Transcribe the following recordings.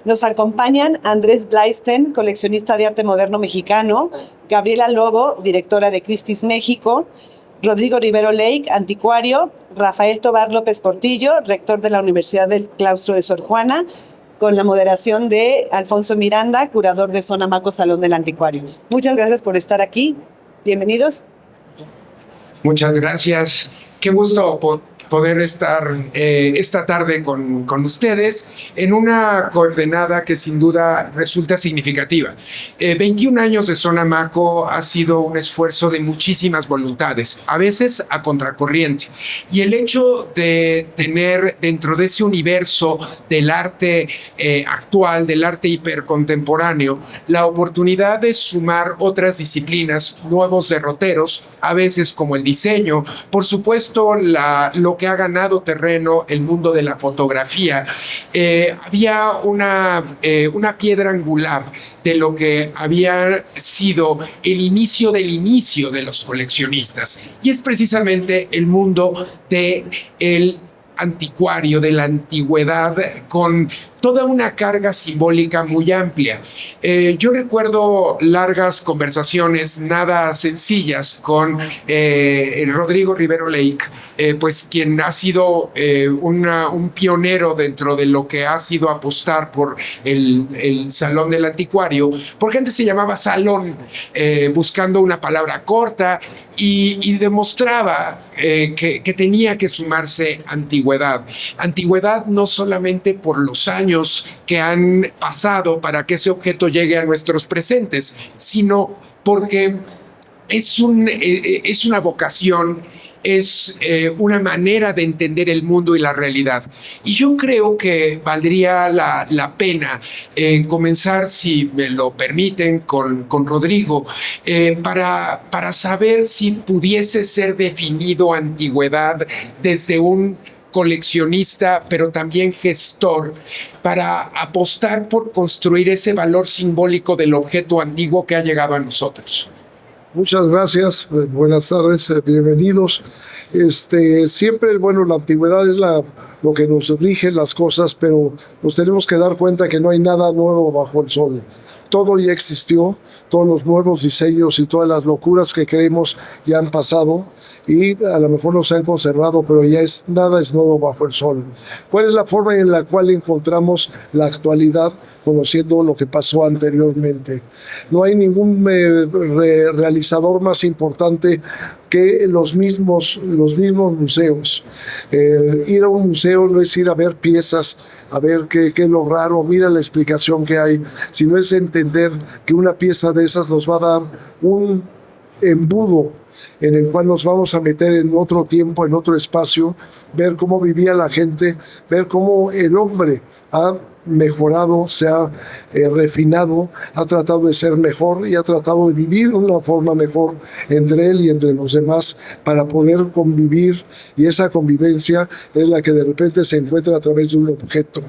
Nos acompañan Andrés Blaisten, coleccionista de arte moderno mexicano, Gabriela Lobo, directora de Christie's México, Rodrigo Rivero Lake, anticuario, Rafael Tobar López Portillo, rector de la Universidad del Claustro de Sor Juana, con la moderación de Alfonso Miranda, curador de Zona Maco Salón del Anticuario. Muchas gracias por estar aquí. Bienvenidos. Muchas gracias. Qué gusto poder estar esta tarde con ustedes en una coordenada que sin duda resulta significativa. 21 años de Zona Maco ha sido un esfuerzo de muchísimas voluntades, a veces a contracorriente. Y el hecho de tener dentro de ese universo del arte actual, del arte hipercontemporáneo, la oportunidad de sumar otras disciplinas, nuevos derroteros, a veces como el diseño, por supuesto lo que ha ganado terreno el mundo de la fotografía. Había una piedra angular de lo que había sido el inicio del inicio de los coleccionistas, y es precisamente el mundo del anticuario, de la antigüedad, con toda una carga simbólica muy amplia. Yo recuerdo largas conversaciones nada sencillas con Rodrigo Rivero Lake, pues quien ha sido un pionero dentro de lo que ha sido apostar por el Salón del Anticuario, porque antes se llamaba Salón, buscando una palabra corta, y demostraba que tenía que sumarse antigüedad. Antigüedad no solamente por los años que han pasado para que ese objeto llegue a nuestros presentes, sino porque es una vocación, es una manera de entender el mundo y la realidad. Y yo creo que valdría la pena comenzar, si me lo permiten, con Rodrigo, para saber si pudiese ser definido antigüedad desde un coleccionista, pero también gestor, para apostar por construir ese valor simbólico del objeto antiguo que ha llegado a nosotros. Muchas gracias, buenas tardes, bienvenidos. Siempre, la antigüedad es lo que nos rige las cosas, pero nos tenemos que dar cuenta que no hay nada nuevo bajo el sol. Todo ya existió, todos los nuevos diseños y todas las locuras que creemos ya han pasado, y a lo mejor no se han conservado, pero nada es nuevo bajo el sol. ¿Cuál es la forma en la cual encontramos la actualidad conociendo lo que pasó anteriormente? No hay ningún realizador más importante que los mismos museos. Ir a un museo no es ir a ver piezas, a ver qué es lo raro, mira la explicación que hay, sino es entender que una pieza de esas nos va a dar un embudo en el cual nos vamos a meter en otro tiempo, en otro espacio, ver cómo vivía la gente, ver cómo el hombre ha mejorado, se ha refinado, ha tratado de ser mejor y ha tratado de vivir de una forma mejor entre él y entre los demás para poder convivir, y esa convivencia es la que de repente se encuentra a través de un objeto.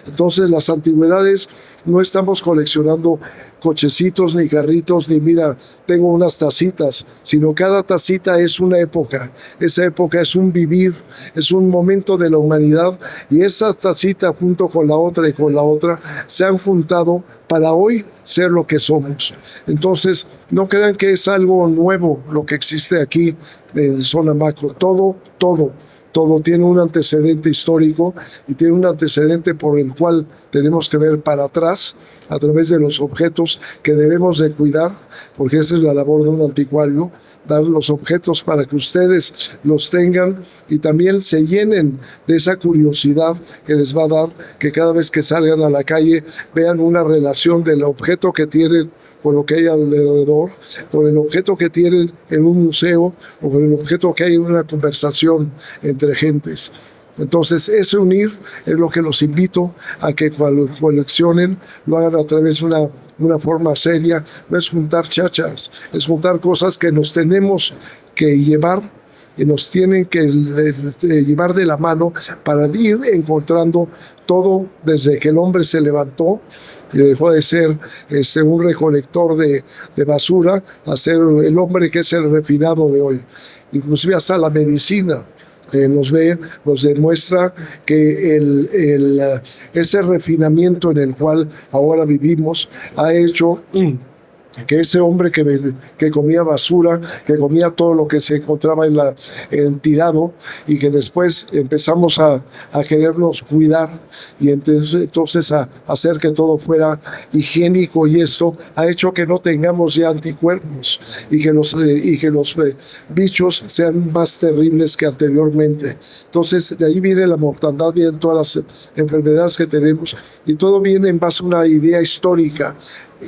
Entonces las antigüedades no estamos coleccionando cochecitos ni carritos, ni mira, tengo unas tacitas, sino cada tacita es una época, esa época es un vivir, es un momento de la humanidad, y esa tacita junto con la otra y con la otra se han juntado para hoy ser lo que somos. Entonces, no crean que es algo nuevo lo que existe aquí en Zona Maco. Todo tiene un antecedente histórico y tiene un antecedente por el cual tenemos que ver para atrás a través de los objetos que debemos de cuidar, porque esa es la labor de un anticuario, dar los objetos para que ustedes los tengan y también se llenen de esa curiosidad que les va a dar que cada vez que salgan a la calle vean una relación del objeto que tienen con lo que hay alrededor, con el objeto que tienen en un museo o con el objeto que hay en una conversación entre gentes. Entonces, ese unir es lo que los invito a que cuando coleccionen lo hagan a través de una forma seria. No es juntar chachas, es juntar cosas que nos tenemos que llevar y nos tienen que llevar de la mano para ir encontrando todo desde que el hombre se levantó y dejó de ser un recolector de basura a ser el hombre que es el refinado de hoy. Inclusive hasta la medicina nos ve, nos demuestra que ese refinamiento en el cual ahora vivimos ha hecho que ese hombre que comía basura, que comía todo lo que se encontraba en tirado, y que después empezamos a querernos cuidar y entonces a hacer que todo fuera higiénico, y esto ha hecho que no tengamos ya anticuerpos y que los bichos sean más terribles que anteriormente. Entonces de ahí viene la mortandad, vienen todas las enfermedades que tenemos, y todo viene en base a una idea histórica.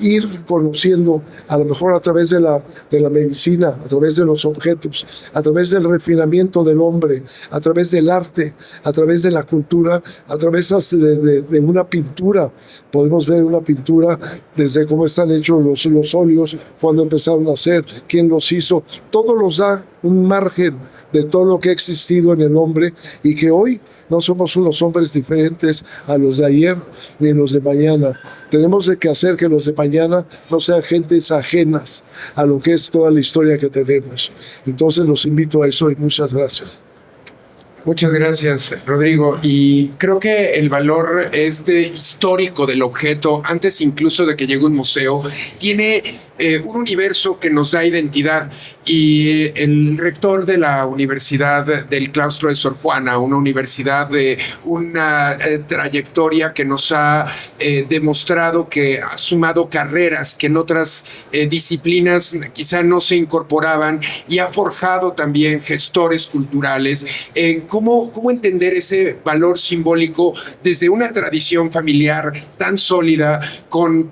Ir conociendo, a lo mejor a través de la medicina, a través de los objetos, a través del refinamiento del hombre, a través del arte, a través de la cultura, a través de una pintura. Podemos ver una pintura desde cómo están hechos los óleos, cuando empezaron a hacer, quién los hizo. Todo nos da un margen de todo lo que ha existido en el hombre, y que hoy no somos unos hombres diferentes a los de ayer ni los de mañana. Tenemos que hacer que los de mañana no sean gentes ajenas a lo que es toda la historia que tenemos. Entonces los invito a eso, y muchas gracias. Muchas gracias, Rodrigo. Y creo que el valor histórico del objeto, antes incluso de que llegue un museo, tiene un universo que nos da identidad. Y el rector de la Universidad del Claustro de Sor Juana, una universidad de una trayectoria que nos ha demostrado que ha sumado carreras que en otras disciplinas quizá no se incorporaban, y ha forjado también gestores culturales. ¿Cómo entender ese valor simbólico desde una tradición familiar tan sólida, con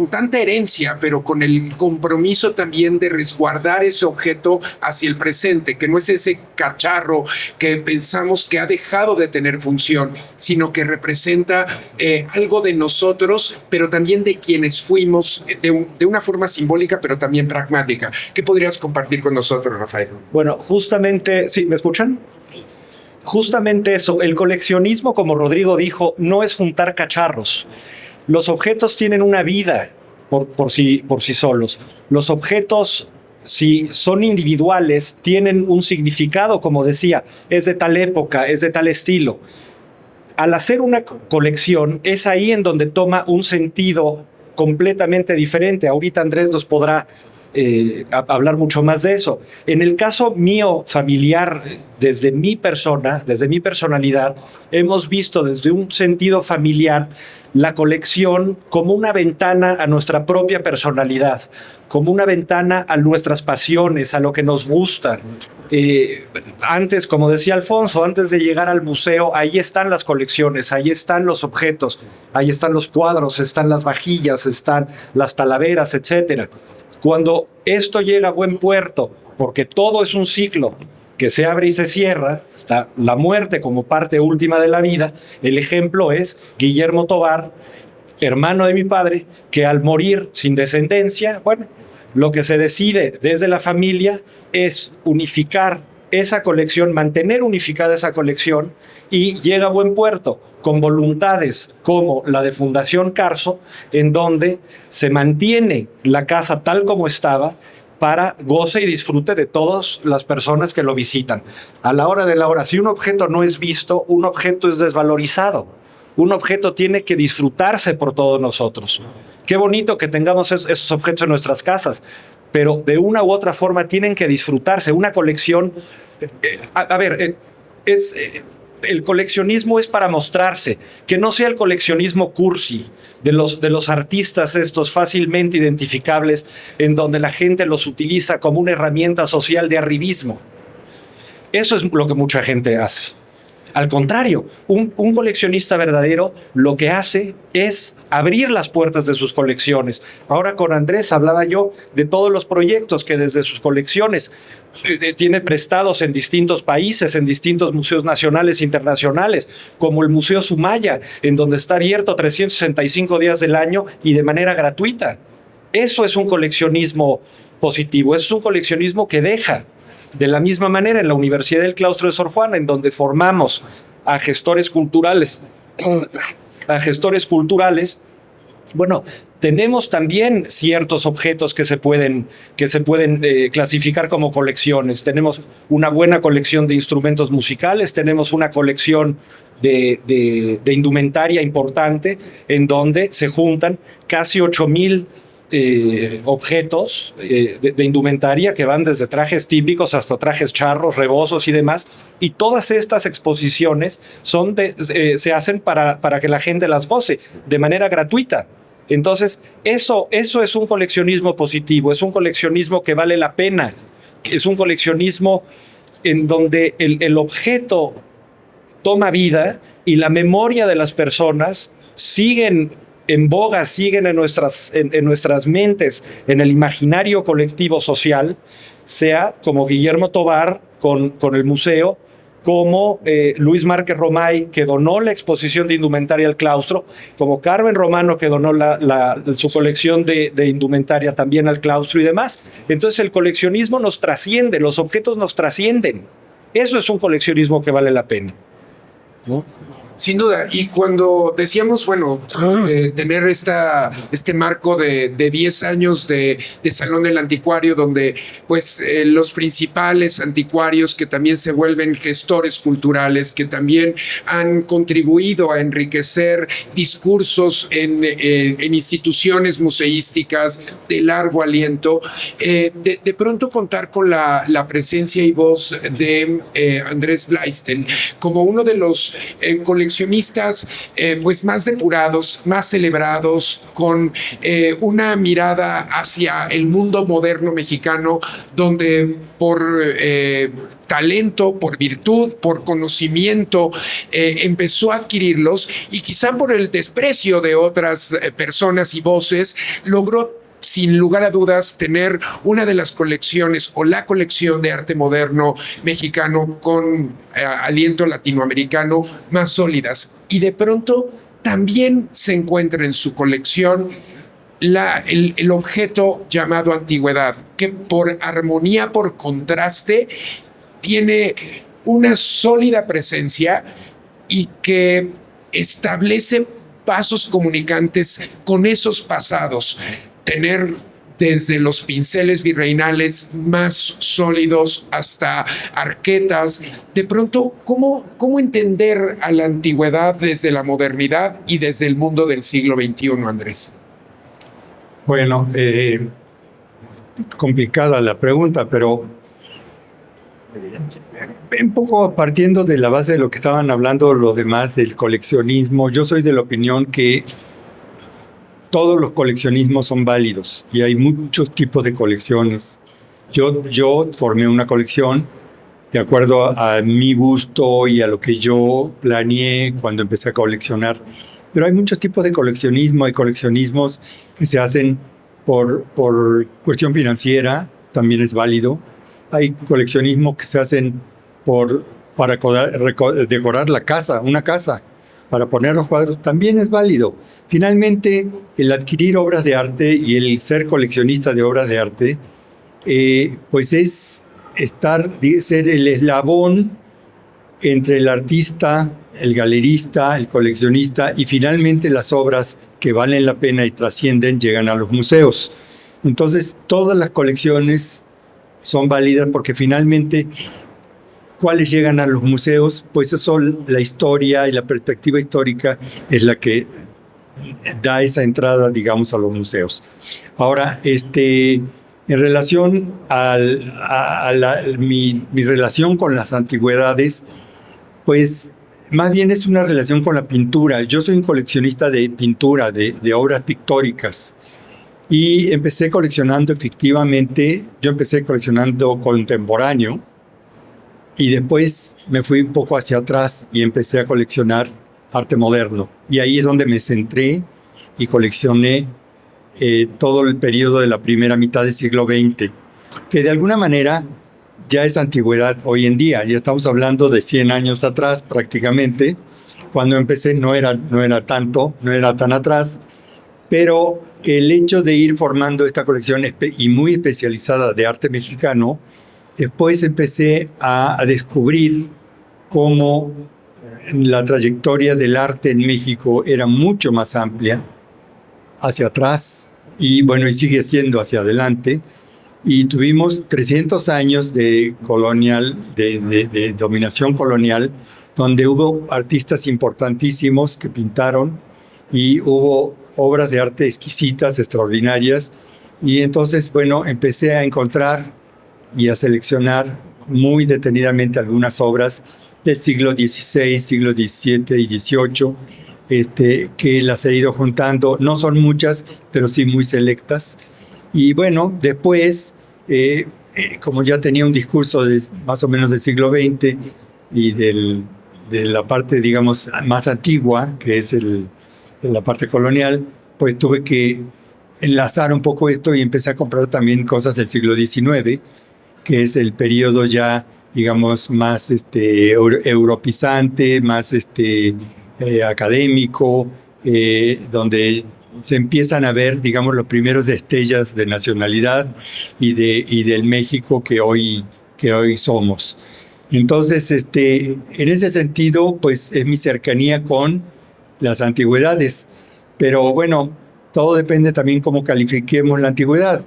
tanta herencia, pero con el compromiso también de resguardar ese objeto hacia el presente, que no es ese cacharro que pensamos que ha dejado de tener función, sino que representa algo de nosotros, pero también de quienes fuimos, de una forma simbólica, pero también pragmática? ¿Qué podrías compartir con nosotros, Rafael? Bueno, justamente, ¿sí? ¿Me escuchan? Justamente eso, el coleccionismo, como Rodrigo dijo, no es juntar cacharros. Los objetos tienen una vida por sí solos. Los objetos, si son individuales, tienen un significado, como decía, es de tal época, es de tal estilo. Al hacer una colección, es ahí en donde toma un sentido completamente diferente. Ahorita Andrés nos podrá hablar mucho más de eso. En el caso mío familiar, desde mi persona, desde mi personalidad, hemos visto desde un sentido familiar la colección como una ventana a nuestra propia personalidad, como una ventana a nuestras pasiones, a lo que nos gusta. Antes, como decía Alfonso, antes de llegar al museo, ahí están las colecciones, ahí están los objetos, ahí están los cuadros, están las vajillas, están las talaveras, etc. Cuando esto llega a buen puerto, porque todo es un ciclo que se abre y se cierra, está la muerte como parte última de la vida. El ejemplo es Guillermo Tovar, hermano de mi padre, que al morir sin descendencia, bueno, lo que se decide desde la familia es unificar esa colección, mantener unificada esa colección, y llega a buen puerto con voluntades como la de Fundación Carso, en donde se mantiene la casa tal como estaba, para goce y disfrute de todas las personas que lo visitan. A la hora de la hora, si un objeto no es visto, un objeto es desvalorizado. Un objeto tiene que disfrutarse por todos nosotros. Qué bonito que tengamos esos objetos en nuestras casas, pero de una u otra forma tienen que disfrutarse. Una colección, el coleccionismo es para mostrarse, que no sea el coleccionismo cursi de los artistas estos fácilmente identificables, en donde la gente los utiliza como una herramienta social de arribismo. Eso es lo que mucha gente hace. Al contrario, un coleccionista verdadero lo que hace es abrir las puertas de sus colecciones. Ahora con Andrés hablaba yo de todos los proyectos que desde sus colecciones tiene prestados en distintos países, en distintos museos nacionales e internacionales, como el Museo Sumaya, en donde está abierto 365 días del año y de manera gratuita. Eso es un coleccionismo positivo, es un coleccionismo que deja. De la misma manera, en la Universidad del Claustro de Sor Juana, en donde formamos a gestores culturales, Bueno, tenemos también ciertos objetos que se pueden clasificar como colecciones. Tenemos una buena colección de instrumentos musicales, tenemos una colección de indumentaria importante en donde se juntan casi 8,000 objetos de indumentaria que van desde trajes típicos hasta trajes charros, rebozos y demás. Y todas estas exposiciones se hacen para que la gente las goce de manera gratuita. Entonces, eso es un coleccionismo positivo, es un coleccionismo que vale la pena, es un coleccionismo en donde el objeto toma vida y la memoria de las personas siguen en boga, siguen en nuestras mentes, en el imaginario colectivo social, sea como Guillermo Tovar con el museo, como Luis Márquez Romay, que donó la exposición de indumentaria al claustro, como Carmen Romano, que donó su colección de indumentaria también al claustro y demás. Entonces el coleccionismo nos trasciende, los objetos nos trascienden. Eso es un coleccionismo que vale la pena, ¿no? Sin duda, y cuando decíamos, bueno, tener este marco de 10 años de Salón del Anticuario, donde pues los principales anticuarios que también se vuelven gestores culturales, que también han contribuido a enriquecer discursos en instituciones museísticas de largo aliento, de pronto contar con la presencia y voz de Andrés Blaisten como uno de los coleccionistas pues más depurados, más celebrados, con una mirada hacia el mundo moderno mexicano, donde por talento, por virtud, por conocimiento, empezó a adquirirlos, y quizá por el desprecio de otras personas y voces, logró sin lugar a dudas tener una de las colecciones o la colección de arte moderno mexicano con aliento latinoamericano más sólidas. Y de pronto también se encuentra en su colección el objeto llamado antigüedad, que por armonía, por contraste, tiene una sólida presencia y que establece vasos comunicantes con esos pasados. Tener desde los pinceles virreinales más sólidos hasta arquetas. De pronto, ¿cómo entender a la antigüedad desde la modernidad y desde el mundo del siglo XXI, Andrés? Bueno, complicada la pregunta, pero un poco partiendo de la base de lo que estaban hablando los demás del coleccionismo, yo soy de la opinión que todos los coleccionismos son válidos y hay muchos tipos de colecciones. Yo formé una colección de acuerdo a mi gusto y a lo que yo planeé cuando empecé a coleccionar. Pero hay muchos tipos de coleccionismo. Hay coleccionismos que se hacen por cuestión financiera, también es válido. Hay coleccionismos que se hacen para decorar la casa, una casa, para poner los cuadros, también es válido. Finalmente, el adquirir obras de arte y el ser coleccionista de obras de arte, pues es ser el eslabón entre el artista, el galerista, el coleccionista, y finalmente las obras que valen la pena y trascienden llegan a los museos. Entonces, todas las colecciones son válidas porque finalmente, ¿cuáles llegan a los museos? Pues eso, la historia y la perspectiva histórica es la que da esa entrada, digamos, a los museos. Ahora, en relación a mi relación con las antigüedades, pues más bien es una relación con la pintura. Yo soy un coleccionista de pintura, de obras pictóricas. Y empecé coleccionando efectivamente, yo empecé coleccionando contemporáneo, y después me fui un poco hacia atrás y empecé a coleccionar arte moderno. Y ahí es donde me centré y coleccioné todo el periodo de la primera mitad del siglo XX, que de alguna manera ya es antigüedad hoy en día. Ya estamos hablando de 100 años atrás prácticamente. Cuando empecé no era tan atrás, pero el hecho de ir formando esta colección y muy especializada de arte mexicano, después empecé a descubrir cómo la trayectoria del arte en México era mucho más amplia hacia atrás y bueno, y sigue siendo hacia adelante. Y tuvimos 300 años de de dominación colonial, donde hubo artistas importantísimos que pintaron y hubo obras de arte exquisitas, extraordinarias. Y entonces, bueno, empecé a encontrar y a seleccionar muy detenidamente algunas obras del siglo XVI, siglo XVII y XVIII, que las he ido juntando. No son muchas, pero sí muy selectas. Y bueno, después, como ya tenía un discurso más o menos del siglo XX y de la parte, digamos, más antigua, que es la parte colonial, pues tuve que enlazar un poco esto y empecé a comprar también cosas del siglo XIX, que es el periodo ya, digamos, más europizante, más académico, donde se empiezan a ver, digamos, los primeros destellos de nacionalidad y del México que hoy somos. Entonces, en ese sentido, pues es mi cercanía con las antigüedades. Pero bueno, todo depende también cómo califiquemos la antigüedad.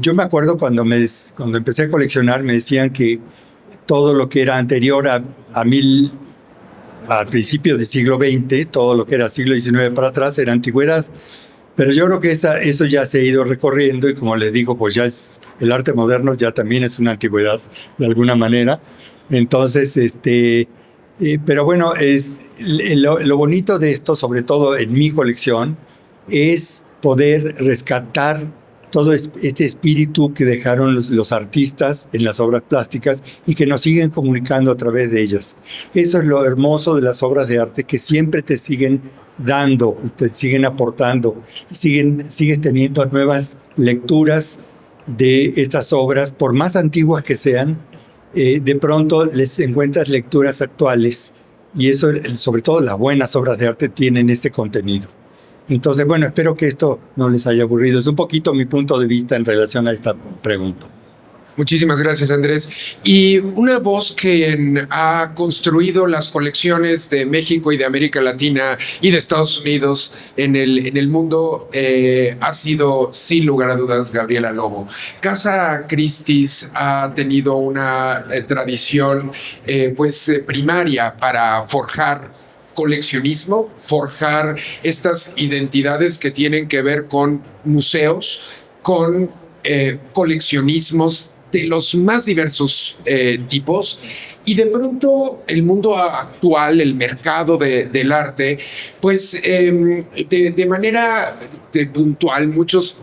Yo me acuerdo cuando empecé a coleccionar, me decían que todo lo que era anterior a principios del siglo XX, todo lo que era siglo XIX para atrás era antigüedad. Pero yo creo que eso ya se ha ido recorriendo y como les digo, pues ya el arte moderno ya también es una antigüedad de alguna manera. Entonces, pero bueno, lo bonito de esto, sobre todo en mi colección, es poder rescatar todo este espíritu que dejaron los artistas en las obras plásticas y que nos siguen comunicando a través de ellas. Eso es lo hermoso de las obras de arte, que siempre te siguen dando, te siguen aportando, sigues teniendo nuevas lecturas de estas obras, por más antiguas que sean, de pronto les encuentras lecturas actuales y eso, sobre todo las buenas obras de arte, tienen ese contenido. Entonces, bueno, espero que esto no les haya aburrido. Es un poquito mi punto de vista en relación a esta pregunta. Muchísimas gracias, Andrés. Y una voz que ha construido las colecciones de México y de América Latina y de Estados Unidos en el mundo ha sido, sin lugar a dudas, Gabriela Lobo. Casa Christie's ha tenido una tradición primaria para forjar coleccionismo, forjar estas identidades que tienen que ver con museos, con coleccionismos de los más diversos tipos. Y de pronto el mundo actual, el mercado del arte, pues de manera puntual, muchos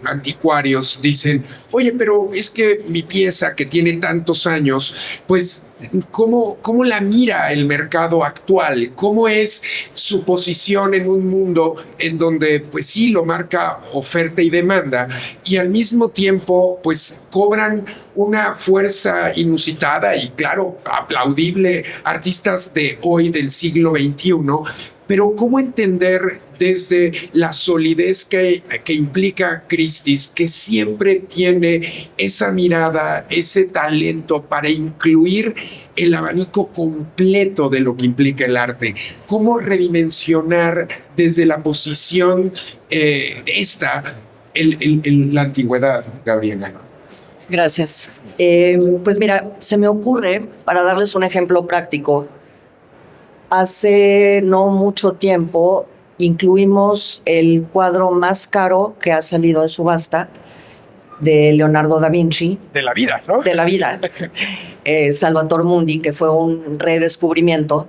anticuarios dicen, oye, pero es que mi pieza que tiene tantos años, pues ¿cómo la mira el mercado actual? ¿Cómo es su posición en un mundo en donde pues sí lo marca oferta y demanda y al mismo tiempo pues cobran una fuerza inusitada y claro, aplaudible artistas de hoy del siglo XXI? Pero ¿cómo entender desde la solidez que implica Christie's, que siempre tiene esa mirada, ese talento para incluir el abanico completo de lo que implica el arte? ¿Cómo redimensionar desde la posición la antigüedad, Gabriela? Gracias. Pues mira, se me ocurre, para darles un ejemplo práctico, hace no mucho tiempo incluimos el cuadro más caro que ha salido en subasta de Leonardo da Vinci. De la vida, ¿no? De la vida. Salvator Mundi, que fue un redescubrimiento.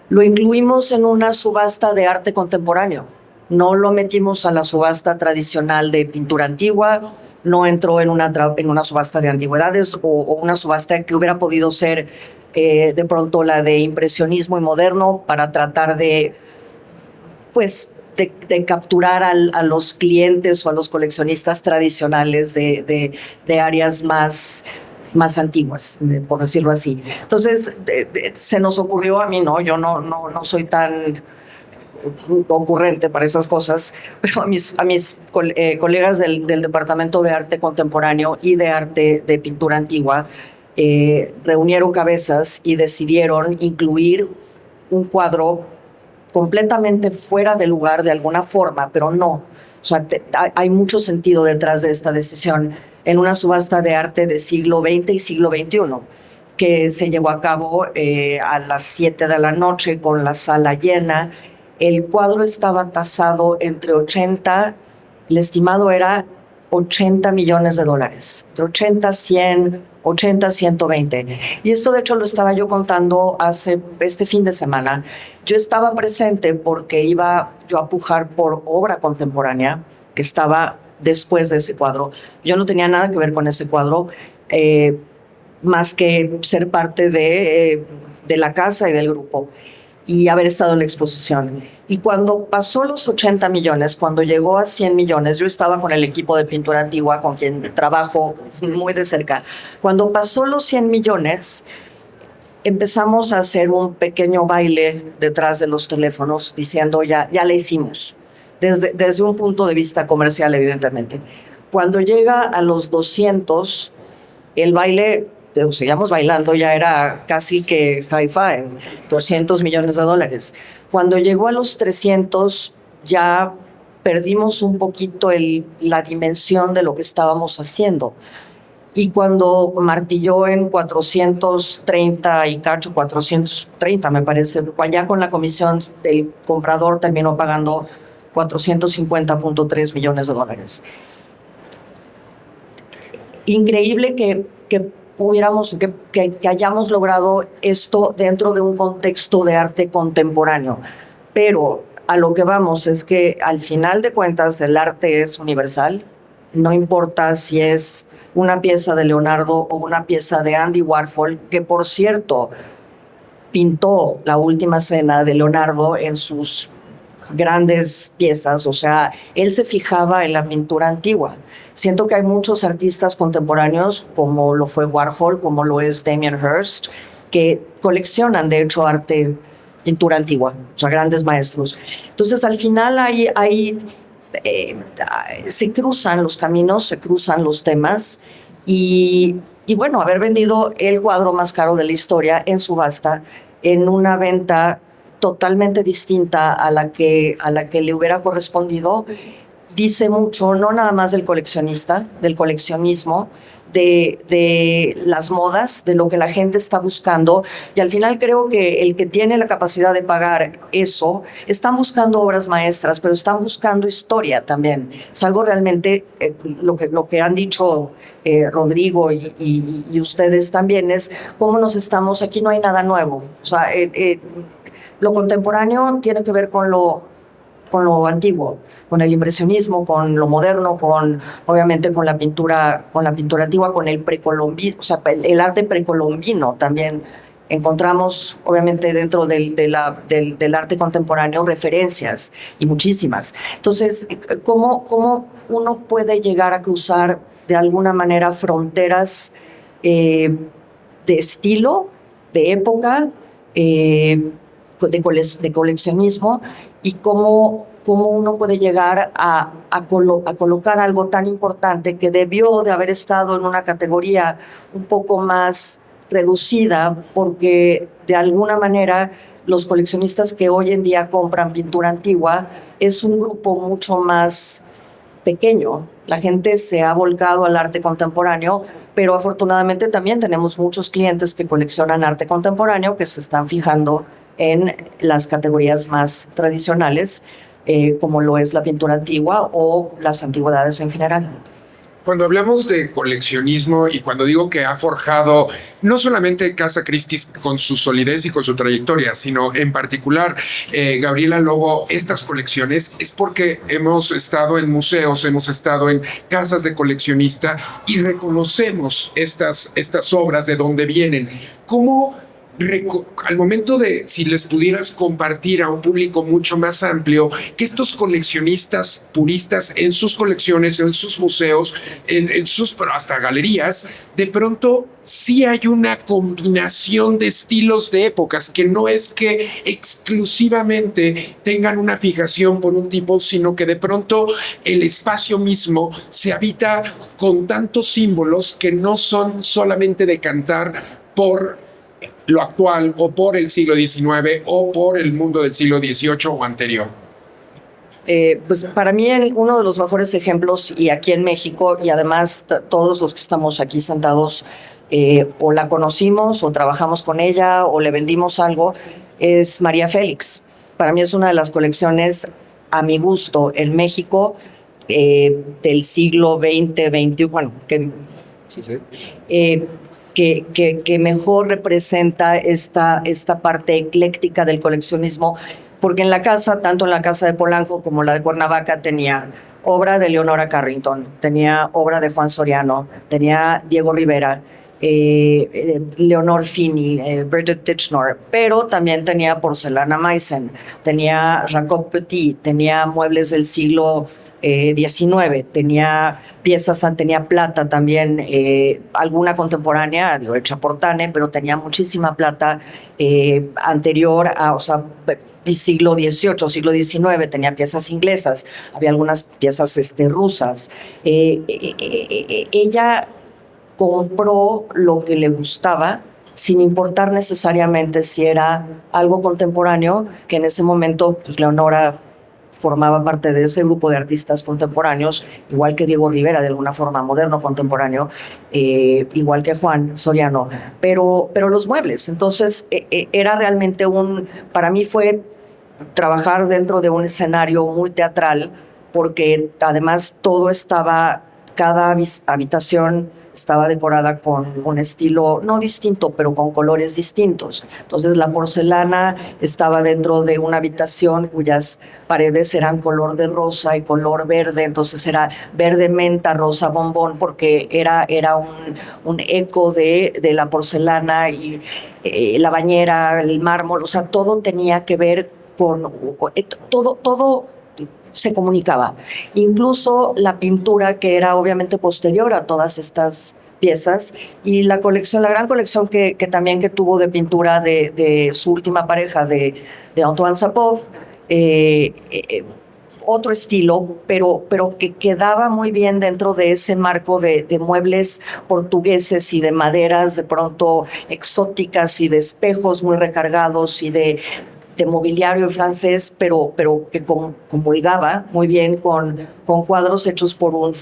Lo incluimos en una subasta de arte contemporáneo. No lo metimos a la subasta tradicional de pintura antigua, no entró en una subasta de antigüedades o una subasta que hubiera podido ser de pronto la de impresionismo y moderno para tratar de capturar a los clientes o a los coleccionistas tradicionales de áreas más antiguas, por decirlo así. Entonces, se nos ocurrió a mí, ¿no? Yo no soy tan ocurrente para esas cosas, pero a mis colegas del Departamento de Arte Contemporáneo y de Arte de Pintura Antigua reunieron cabezas y decidieron incluir un cuadro completamente fuera de lugar de alguna forma, pero no. O sea, hay mucho sentido detrás de esta decisión en una subasta de arte de siglo XX y siglo XXI, que se llevó a cabo a las 7 de la noche con la sala llena. El cuadro estaba tasado entre 80, el estimado era $80 millones, entre 80, 100, 80, 120. Y esto de hecho lo estaba yo contando este fin de semana. Yo estaba presente porque iba yo a pujar por obra contemporánea, que estaba después de ese cuadro. Yo no tenía nada que ver con ese cuadro, más que ser parte de la casa y del grupo y haber estado en la exposición. Y cuando pasó los 80 millones, cuando llegó a 100 millones, yo estaba con el equipo de pintura antigua con quien trabajo muy de cerca. Cuando pasó los 100 millones, empezamos a hacer un pequeño baile detrás de los teléfonos diciendo ya la hicimos, desde un punto de vista comercial, evidentemente. Cuando llega a los 200, el baile, seguíamos bailando, ya era casi que hi-fi, $200 millones. Cuando llegó a los 300, ya perdimos un poquito la dimensión de lo que estábamos haciendo. Y cuando martilló en 430 y cacho, 430 me parece, ya con la comisión del comprador terminó pagando $450.3 millones. Increíble que pudiéramos, que hayamos logrado esto dentro de un contexto de arte contemporáneo. Pero a lo que vamos es que al final de cuentas el arte es universal. No importa si es una pieza de Leonardo o una pieza de Andy Warhol, que por cierto pintó La Última Cena de Leonardo en sus grandes piezas. O sea, él se fijaba en la pintura antigua. Siento que hay muchos artistas contemporáneos, como lo fue Warhol, como lo es Damien Hirst, que coleccionan, de hecho, pintura antigua, o sea, grandes maestros. Entonces, al final se cruzan los caminos, se cruzan los temas, y bueno, haber vendido el cuadro más caro de la historia en subasta, en una venta totalmente distinta a la que le hubiera correspondido, dice mucho, no nada más del coleccionista, del coleccionismo, de las modas, de lo que la gente está buscando. Y al final creo que el que tiene la capacidad de pagar eso, están buscando obras maestras, pero están buscando historia también. Es algo realmente, lo que han dicho Rodrigo y ustedes también, es cómo nos estamos, aquí no hay nada nuevo. O sea, lo contemporáneo tiene que ver con lo antiguo, con el impresionismo, con lo moderno, obviamente con la pintura antigua, con el precolombino, o sea, el arte precolombino también. Encontramos, obviamente, dentro del arte contemporáneo referencias, y muchísimas. Entonces, ¿cómo uno puede llegar a cruzar de alguna manera fronteras de estilo, de época, de coleccionismo, y cómo uno puede llegar a colocar algo tan importante que debió de haber estado en una categoría un poco más reducida, porque de alguna manera los coleccionistas que hoy en día compran pintura antigua es un grupo mucho más pequeño. La gente se ha volcado al arte contemporáneo, pero afortunadamente también tenemos muchos clientes que coleccionan arte contemporáneo que se están fijando en las categorías más tradicionales, como lo es la pintura antigua o las antigüedades en general. Cuando hablamos de coleccionismo y cuando digo que ha forjado no solamente Casa Christie con su solidez y con su trayectoria, sino en particular Gabriela Lobo, estas colecciones, es porque hemos estado en museos, hemos estado en casas de coleccionista y reconocemos estas obras de dónde vienen. ¿Cómo al momento de, si les pudieras compartir a un público mucho más amplio, que estos coleccionistas puristas en sus colecciones, en sus museos, en sus hasta galerías, de pronto sí hay una combinación de estilos de épocas, que no es que exclusivamente tengan una fijación por un tipo, sino que de pronto el espacio mismo se habita con tantos símbolos que no son solamente de cantar por lo actual o por el siglo XIX o por el mundo del siglo XVIII o anterior? Pues para mí uno de los mejores ejemplos, y aquí en México, y además todos los que estamos aquí sentados, o la conocimos o trabajamos con ella o le vendimos algo, es María Félix. Para mí es una de las colecciones, a mi gusto, en México, del siglo XX, XXI, bueno, que mejor representa esta parte ecléctica del coleccionismo, porque en la casa, tanto en la casa de Polanco como la de Cuernavaca, tenía obra de Leonora Carrington, tenía obra de Juan Soriano, tenía Diego Rivera, Leonor Fini, Bridget Tichenor, pero también tenía porcelana Meissen, tenía Jacob Petit, tenía muebles del siglo XIX, tenía piezas, tenía plata también, alguna contemporánea, digo, hecha por Tane, pero tenía muchísima plata anterior a, o sea, siglo XVIII, siglo XIX, tenía piezas inglesas, había algunas piezas rusas. Ella compró lo que le gustaba, sin importar necesariamente si era algo contemporáneo, que en ese momento pues, Leonora formaba parte de ese grupo de artistas contemporáneos, igual que Diego Rivera, de alguna forma moderno contemporáneo, igual que Juan Soriano, pero los muebles. Entonces, era realmente para mí fue trabajar dentro de un escenario muy teatral, porque además cada habitación estaba decorada con un estilo no distinto, pero con colores distintos. Entonces la porcelana estaba dentro de una habitación cuyas paredes eran color de rosa y color verde, entonces era verde menta, rosa bombón, porque era un eco de la porcelana y la bañera, el mármol, o sea, todo tenía que ver con todo se comunicaba. Incluso la pintura, que era obviamente posterior a todas estas piezas, y la gran colección que también que tuvo de pintura de su última pareja, de Antoine Sapov, otro estilo, pero que quedaba muy bien dentro de ese marco de muebles portugueses y de maderas de pronto exóticas y de espejos muy recargados y de mobiliario francés, pero que comulgaba muy bien con cuadros hechos por un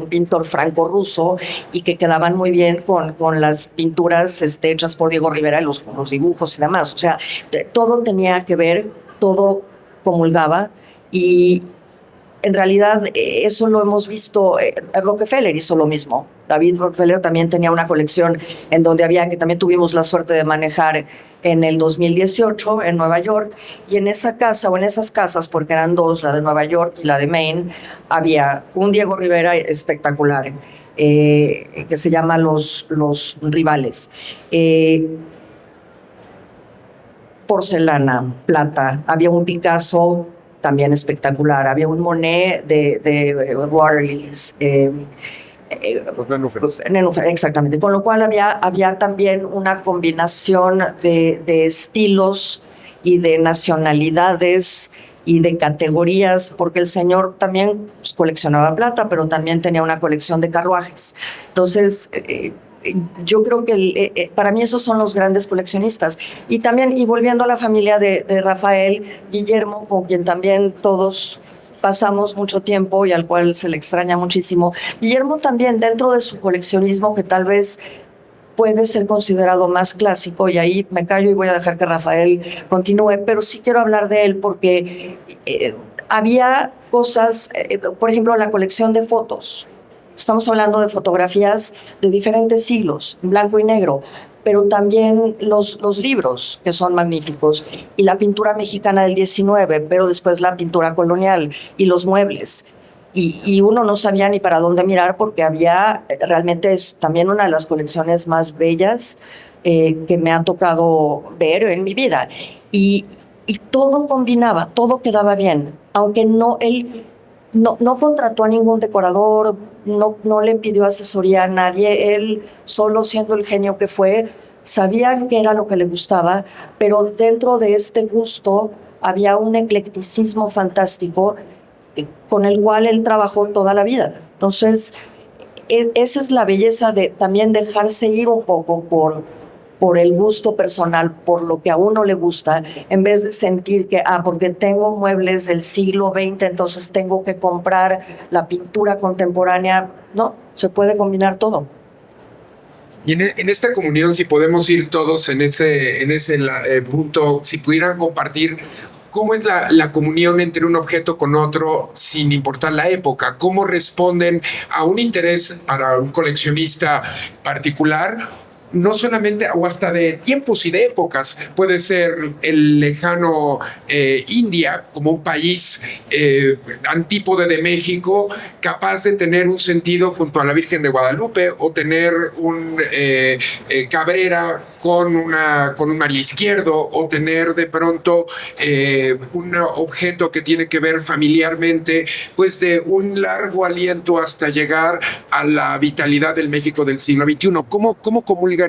pintor franco-ruso, y que quedaban muy bien con las pinturas hechas por Diego Rivera, los dibujos y demás. O sea, todo tenía que ver, todo comulgaba, y en realidad eso lo hemos visto. Rockefeller hizo lo mismo. David Rockefeller también tenía una colección en donde que también tuvimos la suerte de manejar en el 2018 en Nueva York, y en esa casa o en esas casas, porque eran dos, la de Nueva York y la de Maine, había un Diego Rivera espectacular que se llama Los Rivales. Porcelana, plata, había un Picasso también espectacular, había un Monet de Waterlys, Nenúfer, exactamente, con lo cual había también una combinación de estilos y de nacionalidades y de categorías, porque el señor también coleccionaba plata, pero también tenía una colección de carruajes. Entonces, yo creo que para mí esos son los grandes coleccionistas. Y también, y volviendo a la familia de Rafael, Guillermo, con quien también todos pasamos mucho tiempo y al cual se le extraña muchísimo. Guillermo también, dentro de su coleccionismo, que tal vez puede ser considerado más clásico, y ahí me callo y voy a dejar que Rafael continúe, pero sí quiero hablar de él porque había cosas, por ejemplo, la colección de fotos. Estamos hablando de fotografías de diferentes siglos, en blanco y negro, pero también los libros, que son magníficos, y la pintura mexicana del XIX, pero después la pintura colonial y los muebles. Y uno no sabía ni para dónde mirar, porque realmente es también una de las colecciones más bellas que me ha tocado ver en mi vida. Y todo combinaba, todo quedaba bien, aunque él no contrató a ningún decorador, no le pidió asesoría a nadie, él solo, siendo el genio que fue, sabía qué era lo que le gustaba, pero dentro de este gusto había un eclecticismo fantástico con el cual él trabajó toda la vida. Entonces, esa es la belleza de también dejarse ir un poco por el gusto personal, por lo que a uno le gusta, en vez de sentir que, porque tengo muebles del siglo XX, entonces tengo que comprar la pintura contemporánea. No, se puede combinar todo. Y en esta comunión, si podemos ir todos en ese punto, si pudieran compartir cómo es la comunión entre un objeto con otro sin importar la época, cómo responden a un interés para un coleccionista particular, no solamente o hasta de tiempos y de épocas. Puede ser el lejano India como un país antípode de México, capaz de tener un sentido junto a la Virgen de Guadalupe, o tener un Cabrera con un María Izquierdo, o tener de pronto un objeto que tiene que ver familiarmente, pues de un largo aliento hasta llegar a la vitalidad del México del siglo XXI. ¿Cómo comulgan?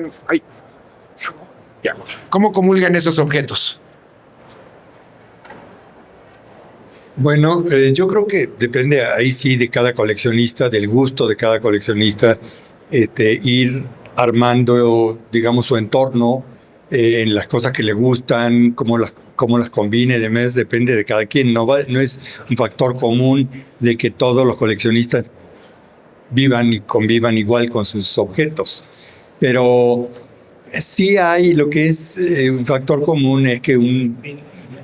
¿Cómo comulgan esos objetos? Bueno, yo creo que depende ahí sí de cada coleccionista, del gusto de cada coleccionista, ir armando, digamos, su entorno en las cosas que le gustan, cómo las combine, demás, depende de cada quien. No es un factor común de que todos los coleccionistas vivan y convivan igual con sus objetos. Pero sí hay lo que es un factor común, es que un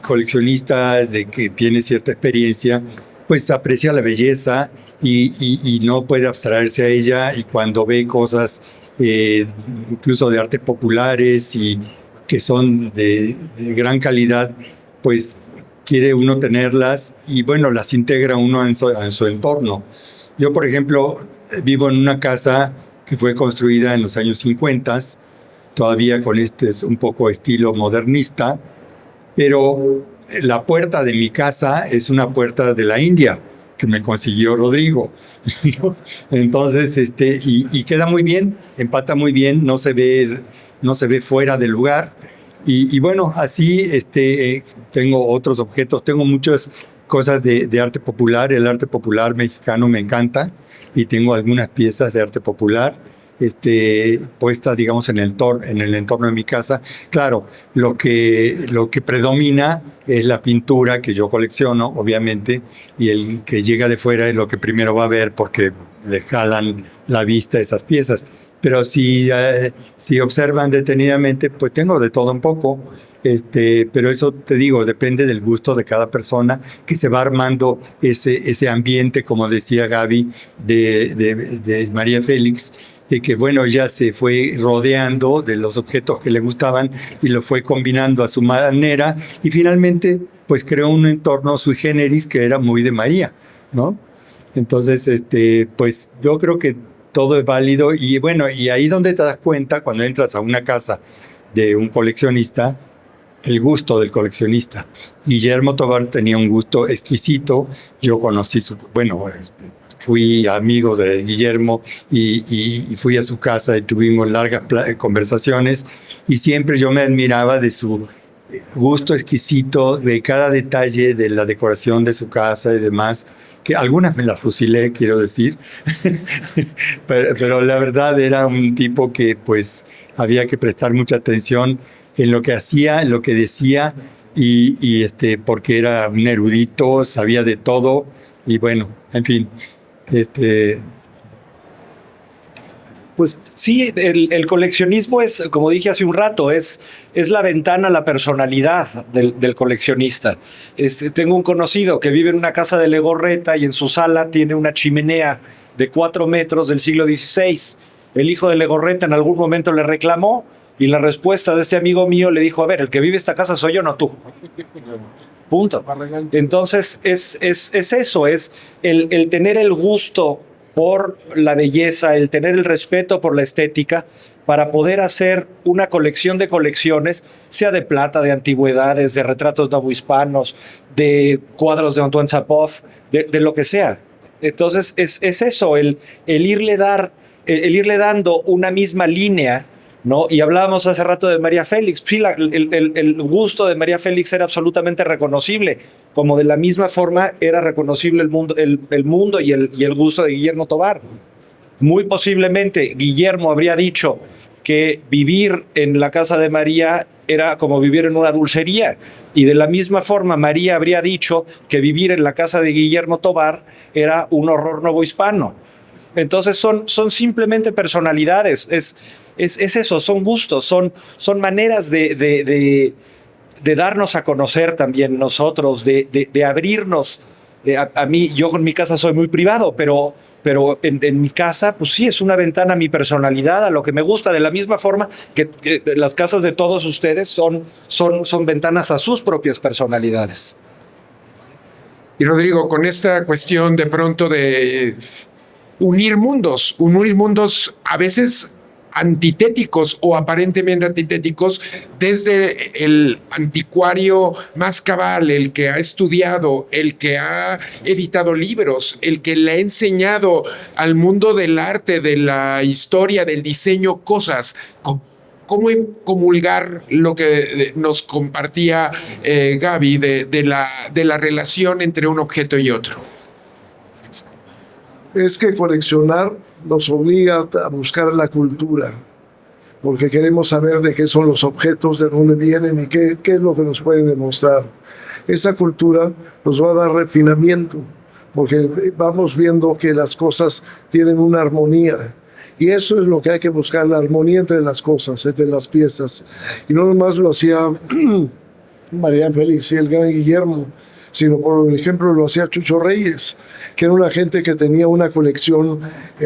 coleccionista que tiene cierta experiencia, pues aprecia la belleza y no puede abstraerse a ella, y cuando ve cosas incluso de artes populares y que son de gran calidad, pues quiere uno tenerlas y bueno, las integra uno en su entorno. Yo, por ejemplo, vivo en una casa que fue construida en los años 50, todavía con un poco estilo modernista, pero la puerta de mi casa es una puerta de la India que me consiguió Rodrigo, ¿no? Entonces, y queda muy bien, empata muy bien, no se ve fuera del lugar. Y bueno, así tengo otros objetos, tengo muchas cosas de arte popular. El arte popular mexicano me encanta, y tengo algunas piezas de arte popular puestas, digamos, en el entorno de mi casa. Claro, lo que predomina es la pintura que yo colecciono, obviamente, y el que llega de fuera es lo que primero va a ver, porque le jalan la vista esas piezas. Pero si observan detenidamente, pues tengo de todo un poco. Pero eso, te digo, depende del gusto de cada persona, que se va armando ese ambiente, como decía Gaby, de María Félix, de que bueno, ella se fue rodeando de los objetos que le gustaban y lo fue combinando a su manera, y finalmente pues creó un entorno sui generis que era muy de María, ¿no? Entonces, pues yo creo que todo es válido, y bueno, y ahí donde te das cuenta cuando entras a una casa de un coleccionista, el gusto del coleccionista. Guillermo Tovar tenía un gusto exquisito. Yo conocí fui amigo de Guillermo y fui a su casa y tuvimos largas conversaciones, y siempre yo me admiraba de su gusto exquisito, de cada detalle de la decoración de su casa y demás, que algunas me las fusilé, quiero decir, pero la verdad era un tipo que pues había que prestar mucha atención en lo que hacía, en lo que decía, y porque era un erudito, sabía de todo, y bueno, en fin. Pues sí, el coleccionismo es, como dije hace un rato, es la ventana a la personalidad del coleccionista. Tengo un conocido que vive en una casa de Legorreta y en su sala tiene una chimenea de 4 metros del siglo XVI. El hijo de Legorreta en algún momento le reclamó, y la respuesta de este amigo mío le dijo: a ver, el que vive esta casa soy yo, no tú. Punto. Entonces es eso, es el tener el gusto por la belleza, el tener el respeto por la estética, para poder hacer una colección de colecciones, sea de plata, de antigüedades, de retratos novohispanos, de cuadros de Antoine Sapov, de lo que sea. Entonces es eso, el irle dando una misma línea, ¿no? Y hablábamos hace rato de María Félix. Sí, el gusto de María Félix era absolutamente reconocible, como de la misma forma era reconocible el mundo y el gusto de Guillermo Tovar. Muy posiblemente Guillermo habría dicho que vivir en la casa de María era como vivir en una dulcería. Y de la misma forma, María habría dicho que vivir en la casa de Guillermo Tobar era un horror novohispano. Entonces son simplemente personalidades, es eso, son gustos, son maneras de darnos a conocer también nosotros, de abrirnos. A mí, yo en mi casa soy muy privado, pero en mi casa, pues sí, es una ventana a mi personalidad, a lo que me gusta, de la misma forma que las casas de todos ustedes son ventanas a sus propias personalidades. Y Rodrigo, con esta cuestión de pronto de unir mundos a veces antitéticos o aparentemente antitéticos, desde el anticuario más cabal, el que ha estudiado, el que ha editado libros, el que le ha enseñado al mundo del arte, de la historia, del diseño, cosas. ¿Cómo comulgar lo que nos compartía Gaby de la relación entre un objeto y otro? Es que coleccionar nos obliga a buscar la cultura, porque queremos saber de qué son los objetos, de dónde vienen y qué es lo que nos pueden demostrar. Esa cultura nos va a dar refinamiento, porque vamos viendo que las cosas tienen una armonía. Y eso es lo que hay que buscar, la armonía entre las cosas, entre las piezas. Y no nomás lo hacía María Félix y el gran Guillermo, sino por ejemplo lo hacía Chucho Reyes, que era una gente que tenía una colección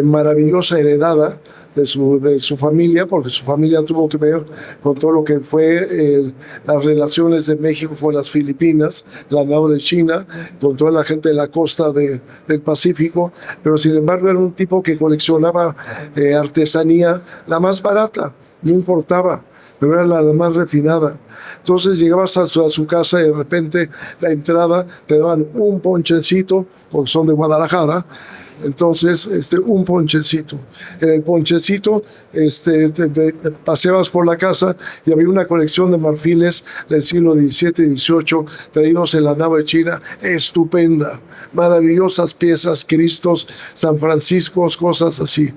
maravillosa heredada de su familia, porque su familia tuvo que ver con todo lo que fue las relaciones de México con las Filipinas, la nao de China, con toda la gente de la costa del Pacífico, pero sin embargo era un tipo que coleccionaba artesanía, la más barata, no importaba, pero era la más refinada. Entonces llegabas a su casa y de repente la entrada te daban un ponchecito, porque son de Guadalajara. Entonces, un ponchecito. En el ponchecito te paseabas por la casa y había una colección de marfiles del siglo XVII y XVIII traídos en la nave de China, estupenda, maravillosas piezas, Cristos, San Francisco, cosas así.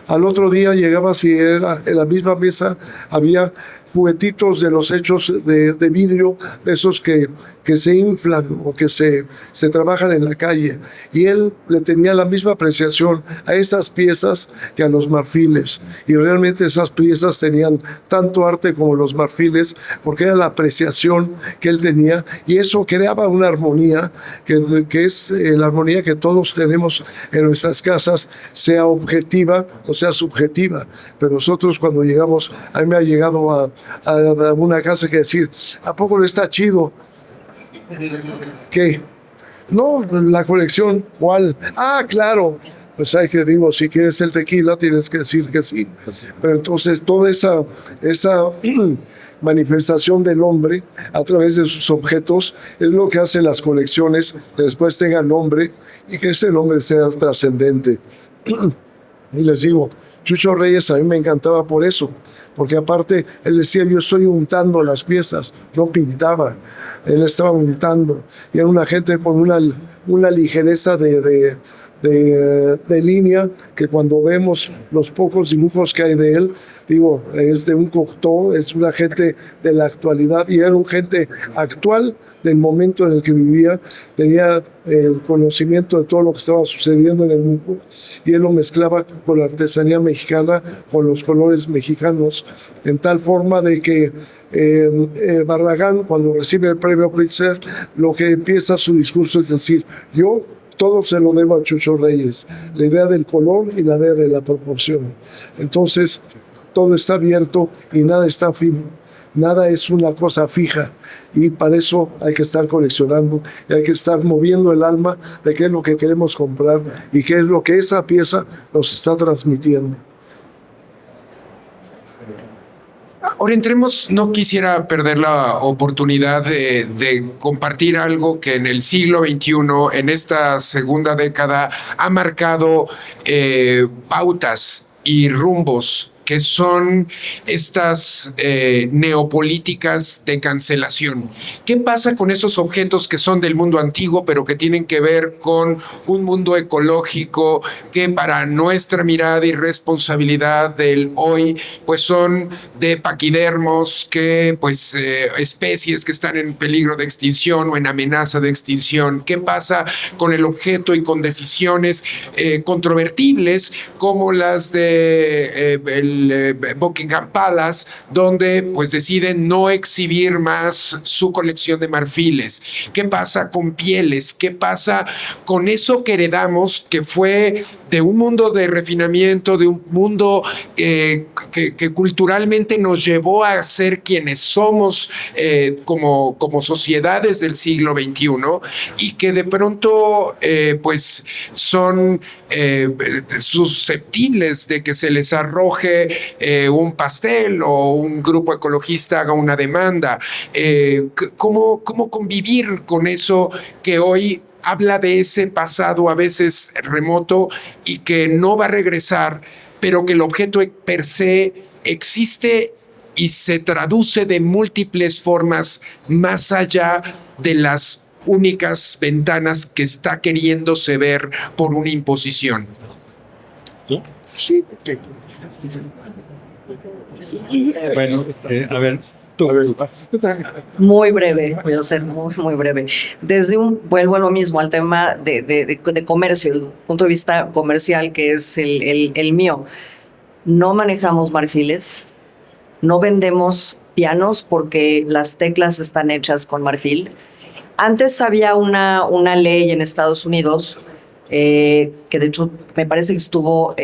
Al otro día llegabas y en la misma mesa había juguetitos de los hechos de vidrio, de esos que se inflan o que se trabajan en la calle. Y él le tenía la misma apreciación a esas piezas que a los marfiles. Y realmente esas piezas tenían tanto arte como los marfiles, porque era la apreciación que él tenía. Y eso creaba una armonía, que es la armonía que todos tenemos en nuestras casas, sea objetiva o sea subjetiva. Pero nosotros cuando llegamos, a mí me ha llegado a una casa que decir, ¿a poco no está chido? ¿Qué? No, la colección, ¿cuál? Ah, claro. Pues hay que digo, si quieres el tequila, tienes que decir que sí. Pero entonces toda esa manifestación del hombre a través de sus objetos es lo que hace las colecciones que después tengan nombre y que ese nombre sea trascendente. Y les digo, Chucho Reyes a mí me encantaba por eso, porque aparte él decía, yo estoy untando las piezas, no pintaba, él estaba untando, y era una gente con una ligereza de línea, que cuando vemos los pocos dibujos que hay de él, digo, es de un Cocteau, es una gente de la actualidad, y era un gente actual del momento en el que vivía, tenía el conocimiento de todo lo que estaba sucediendo en el mundo, y él lo mezclaba con la artesanía mexicana, con los colores mexicanos, en tal forma de que Barragán, cuando recibe el premio Pritzker, lo que empieza su discurso es decir, yo todo se lo debo a Chucho Reyes, la idea del color y la idea de la proporción. Entonces, todo está abierto y nada está fijo. Nada es una cosa fija, y para eso hay que estar coleccionando y hay que estar moviendo el alma de qué es lo que queremos comprar y qué es lo que esa pieza nos está transmitiendo. Ahora entremos, no quisiera perder la oportunidad de compartir algo que en el siglo XXI, en esta segunda década, ha marcado pautas y rumbos que son estas neopolíticas de cancelación. ¿Qué pasa con esos objetos que son del mundo antiguo, pero que tienen que ver con un mundo ecológico que para nuestra mirada y responsabilidad del hoy, pues son de paquidermos, que pues especies que están en peligro de extinción o en amenaza de extinción? ¿Qué pasa con el objeto y con decisiones controvertibles como las de Buckingham Palace, donde pues deciden no exhibir más su colección de marfiles? ¿Qué pasa con pieles? ¿Qué pasa con eso que heredamos, que fue de un mundo de refinamiento, de un mundo que culturalmente nos llevó a ser quienes somos como sociedades del siglo XXI, y que de pronto pues son susceptibles de que se les arroje un pastel o un grupo ecologista haga una demanda? ¿Cómo convivir con eso que hoy habla de ese pasado a veces remoto y que no va a regresar, pero que el objeto per se existe y se traduce de múltiples formas más allá de las únicas ventanas que está queriéndose ver por una imposición? Sí. Bueno, a ver, tú. Muy breve, voy a ser muy breve. Vuelvo a lo mismo, al tema de comercio, el punto de vista comercial, que es el mío. No manejamos marfiles, no vendemos pianos porque las teclas están hechas con marfil. Antes había una ley en Estados Unidos que de hecho me parece que estuvo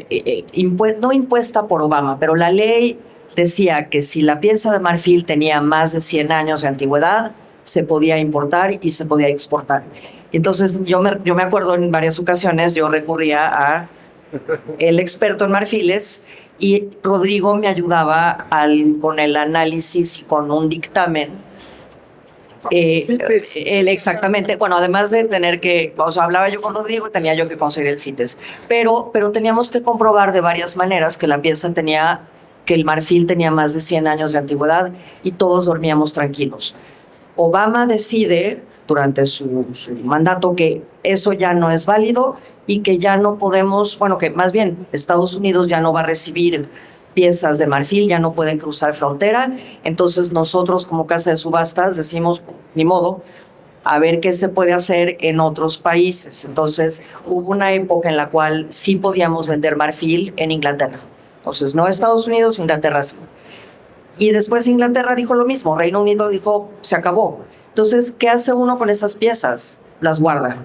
no impuesta por Obama, pero la ley decía que si la pieza de marfil tenía más de 100 años de antigüedad, se podía importar y se podía exportar. Entonces yo me acuerdo en varias ocasiones, yo recurría a el experto en marfiles y Rodrigo me ayudaba con el análisis y con un dictamen. Exactamente. Bueno, además de tener que, o sea, hablaba yo con Rodrigo y tenía yo que conseguir el CITES, pero teníamos que comprobar de varias maneras que que el marfil tenía más de 100 años de antigüedad y todos dormíamos tranquilos. Obama decide durante su mandato que eso ya no es válido y que ya no podemos, bueno, que más bien Estados Unidos ya no va a recibir piezas de marfil, ya no pueden cruzar frontera. Entonces nosotros como casa de subastas decimos, ni modo, a ver qué se puede hacer en otros países. Entonces hubo una época en la cual sí podíamos vender marfil en Inglaterra. Entonces no Estados Unidos, Inglaterra sí. Y después Inglaterra dijo lo mismo, Reino Unido dijo, se acabó. Entonces, ¿qué hace uno con esas piezas? Las guarda.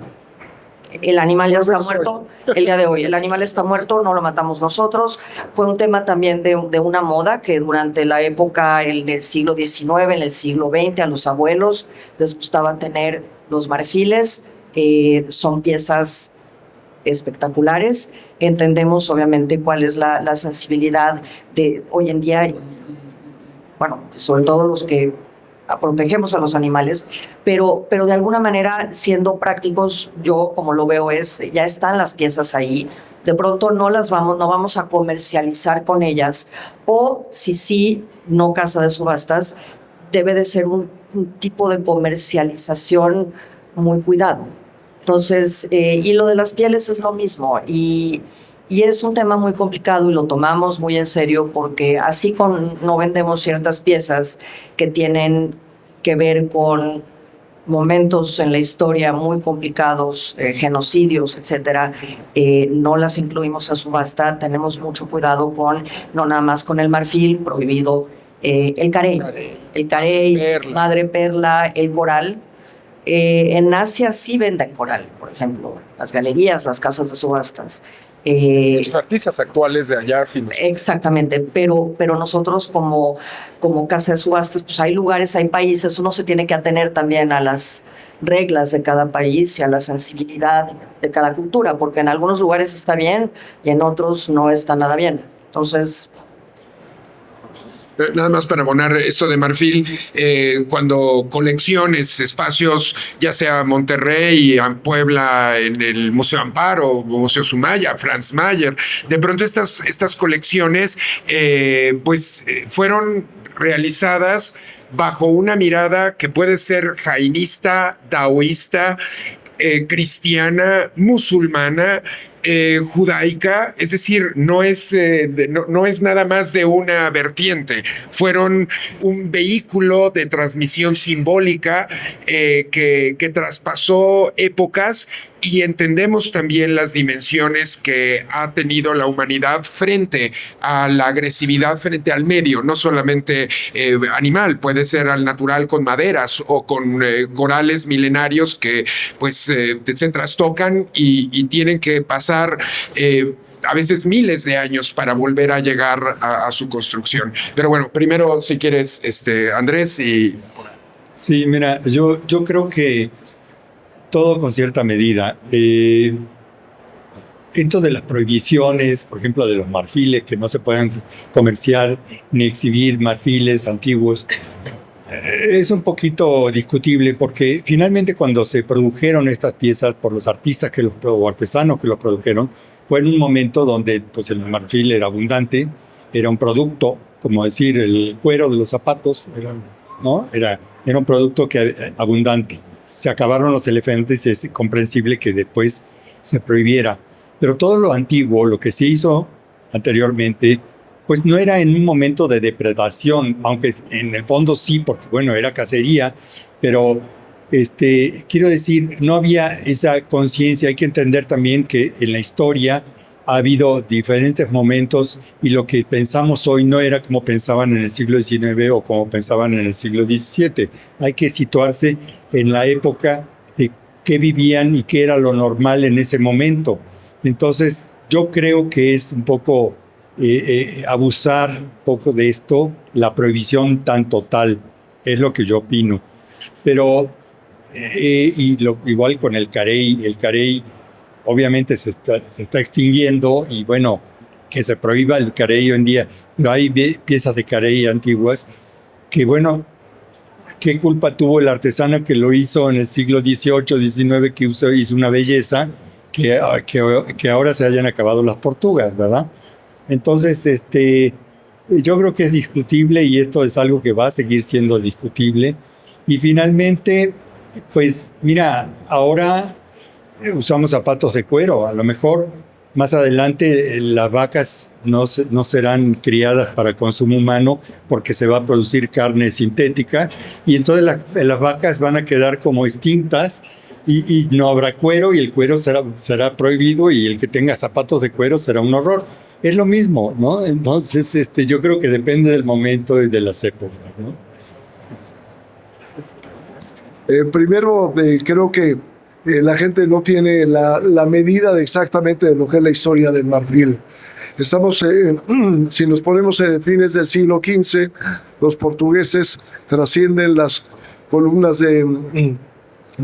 El animal ya está muerto el día de hoy. El animal está muerto, no lo matamos nosotros. Fue un tema también de una moda que durante la época, en el siglo XIX, en el siglo XX, a los abuelos les gustaba tener los marfiles. Son piezas espectaculares. Entendemos obviamente cuál es la sensibilidad de hoy en día y, bueno, sobre todo los que protegemos a los animales, pero de alguna manera, siendo prácticos, yo como lo veo ya están las piezas ahí, de pronto no vamos a comercializar con ellas, o si sí, no casa de subastas, debe de ser un tipo de comercialización muy cuidado. Entonces, y lo de las pieles es lo mismo, y es un tema muy complicado y lo tomamos muy en serio porque así no vendemos ciertas piezas que tienen que ver con momentos en la historia muy complicados, genocidios, etcétera, no las incluimos a subasta. Tenemos mucho cuidado no nada más con el marfil, prohibido el carey, madre perla, el coral. En Asia sí venden coral, por ejemplo, las galerías, las casas de subastas. Los artistas actuales de allá sí. Exactamente, pero nosotros como casa de subastas, pues hay lugares, hay países, uno se tiene que atener también a las reglas de cada país y a la sensibilidad de cada cultura, porque en algunos lugares está bien y en otros no está nada bien. Entonces, Nada más para abonar esto de marfil, cuando colecciones espacios, ya sea Monterrey, en Puebla, en el Museo Amparo, Museo Sumaya, Franz Mayer, de pronto estas colecciones fueron realizadas bajo una mirada que puede ser jainista, taoísta, cristiana, musulmana, judaica, es decir, no es nada más de una vertiente, fueron un vehículo de transmisión simbólica que traspasó épocas, y entendemos también las dimensiones que ha tenido la humanidad frente a la agresividad frente al medio, no solamente animal, puede ser al natural con maderas o con corales milenarios que se trastocan y tienen que pasar a veces miles de años para volver a llegar a su construcción. Pero bueno, primero, si quieres, Andrés y... Sí, mira, yo creo que todo con cierta medida. Esto de las prohibiciones, por ejemplo, de los marfiles, que no se puedan comerciar ni exhibir marfiles antiguos, es un poquito discutible, porque finalmente cuando se produjeron estas piezas por los artistas o artesanos que los produjeron, fue en un momento donde pues, el marfil era abundante, era un producto, como decir, el cuero de los zapatos, era un producto abundante. Se acabaron los elefantes y es comprensible que después se prohibiera. Pero todo lo antiguo, lo que se hizo anteriormente, pues no era en un momento de depredación, aunque en el fondo sí, porque bueno, era cacería, pero quiero decir, no había esa conciencia. Hay que entender también que en la historia ha habido diferentes momentos y lo que pensamos hoy no era como pensaban en el siglo XIX o como pensaban en el siglo XVII. Hay que situarse en la época de qué vivían y qué era lo normal en ese momento. Entonces, yo creo que es un poco abusar un poco de esto, la prohibición tan total, es lo que yo opino. Pero, igual con el carey obviamente se está extinguiendo y bueno, que se prohíba el carey hoy en día, pero hay piezas de carey antiguas que bueno, ¿qué culpa tuvo el artesano que lo hizo en el siglo XVIII, XIX, que hizo una belleza que ahora se hayan acabado las tortugas, ¿verdad? Entonces, yo creo que es discutible y esto es algo que va a seguir siendo discutible. Y finalmente, pues mira, ahora usamos zapatos de cuero. A lo mejor más adelante las vacas no serán criadas para consumo humano porque se va a producir carne sintética y entonces las vacas van a quedar como extintas y no habrá cuero y el cuero será prohibido y el que tenga zapatos de cuero será un horror. Es lo mismo, ¿no? Entonces, yo creo que depende del momento y de las épocas, ¿no? Primero, creo que la gente no tiene la medida exactamente de lo que es la historia del marfil. Estamos, si nos ponemos en fines del siglo XV, los portugueses trascienden las columnas de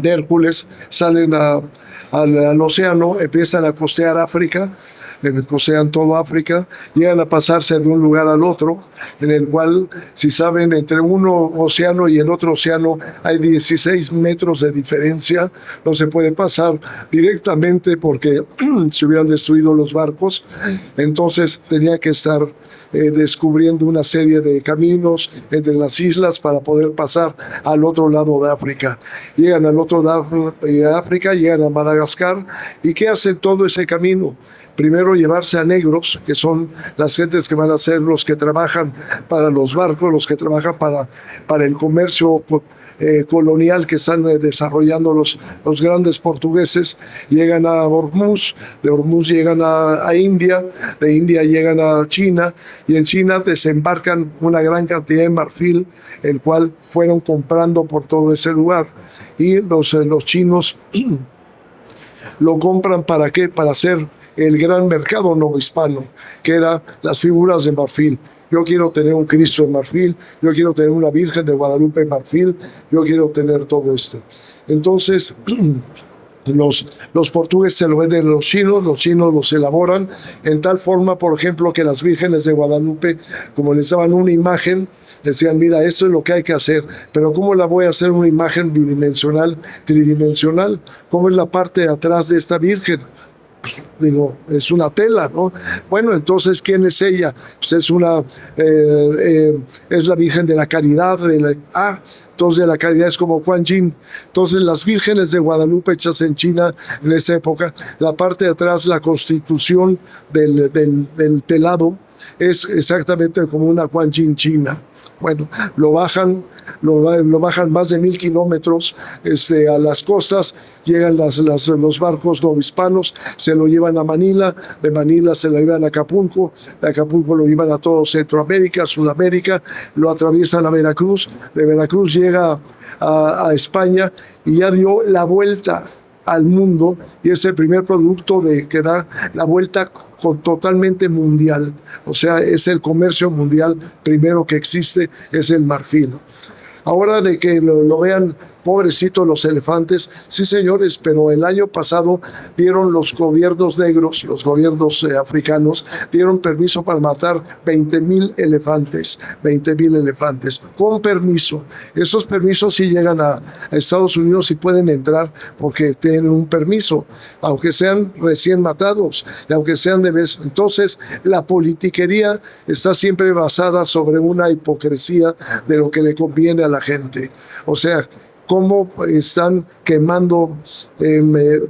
Hércules, salen al océano, empiezan a costear África, costean todo África, llegan a pasarse de un lugar al otro, en el cual, si saben, entre uno océano y el otro océano hay 16 metros de diferencia, no se puede pasar directamente porque se hubieran destruido los barcos, entonces tenía que estar descubriendo una serie de caminos entre las islas para poder pasar al otro lado de África. Llegan al otro lado de África, llegan a Madagascar, ¿y qué hacen todo ese camino? Primero llevarse a negros, que son las gentes que van a ser los que trabajan para los barcos, los que trabajan para el comercio colonial que están desarrollando los grandes portugueses. Llegan a Hormuz, de Hormuz llegan a India, de India llegan a China, y en China desembarcan una gran cantidad de marfil, el cual fueron comprando por todo ese lugar. Y los chinos lo compran ¿para qué? Para hacer el gran mercado novohispano, que eran las figuras de marfil. Yo quiero tener un Cristo en marfil, yo quiero tener una Virgen de Guadalupe en marfil, yo quiero tener todo esto. Entonces, Los portugueses se lo venden a los chinos los elaboran en tal forma, por ejemplo, que las vírgenes de Guadalupe, como les daban una imagen, decían, mira, esto es lo que hay que hacer, pero ¿cómo la voy a hacer una imagen bidimensional, tridimensional? ¿Cómo es la parte de atrás de esta virgen? Digo, es una tela, ¿no? Bueno, entonces, ¿quién es ella? Pues es la Virgen de la Caridad. Entonces la caridad es como Kuan Yin. Entonces, las vírgenes de Guadalupe hechas en China en esa época, la parte de atrás, la constitución del telado, es exactamente como una Kuan Yin china. Bueno, lo bajan más de 1,000 kilómetros a las costas, llegan los barcos novohispanos, se lo llevan a Manila, de Manila se lo llevan a Acapulco, de Acapulco lo llevan a todo Centroamérica, Sudamérica, lo atraviesan a Veracruz, de Veracruz llega a España y ya dio la vuelta al mundo y es el primer producto que da la vuelta totalmente mundial. O sea, es el comercio mundial primero que existe, es el marfil. Ahora de que lo vean, pobrecitos los elefantes, sí señores, pero el año pasado dieron los gobiernos negros, los gobiernos africanos, dieron permiso para matar 20,000 elefantes, con permiso. Esos permisos sí llegan a Estados Unidos y pueden entrar porque tienen un permiso, aunque sean recién matados, y aunque sean de vez. Entonces, la politiquería está siempre basada sobre una hipocresía de lo que le conviene a la gente. O sea, cómo están quemando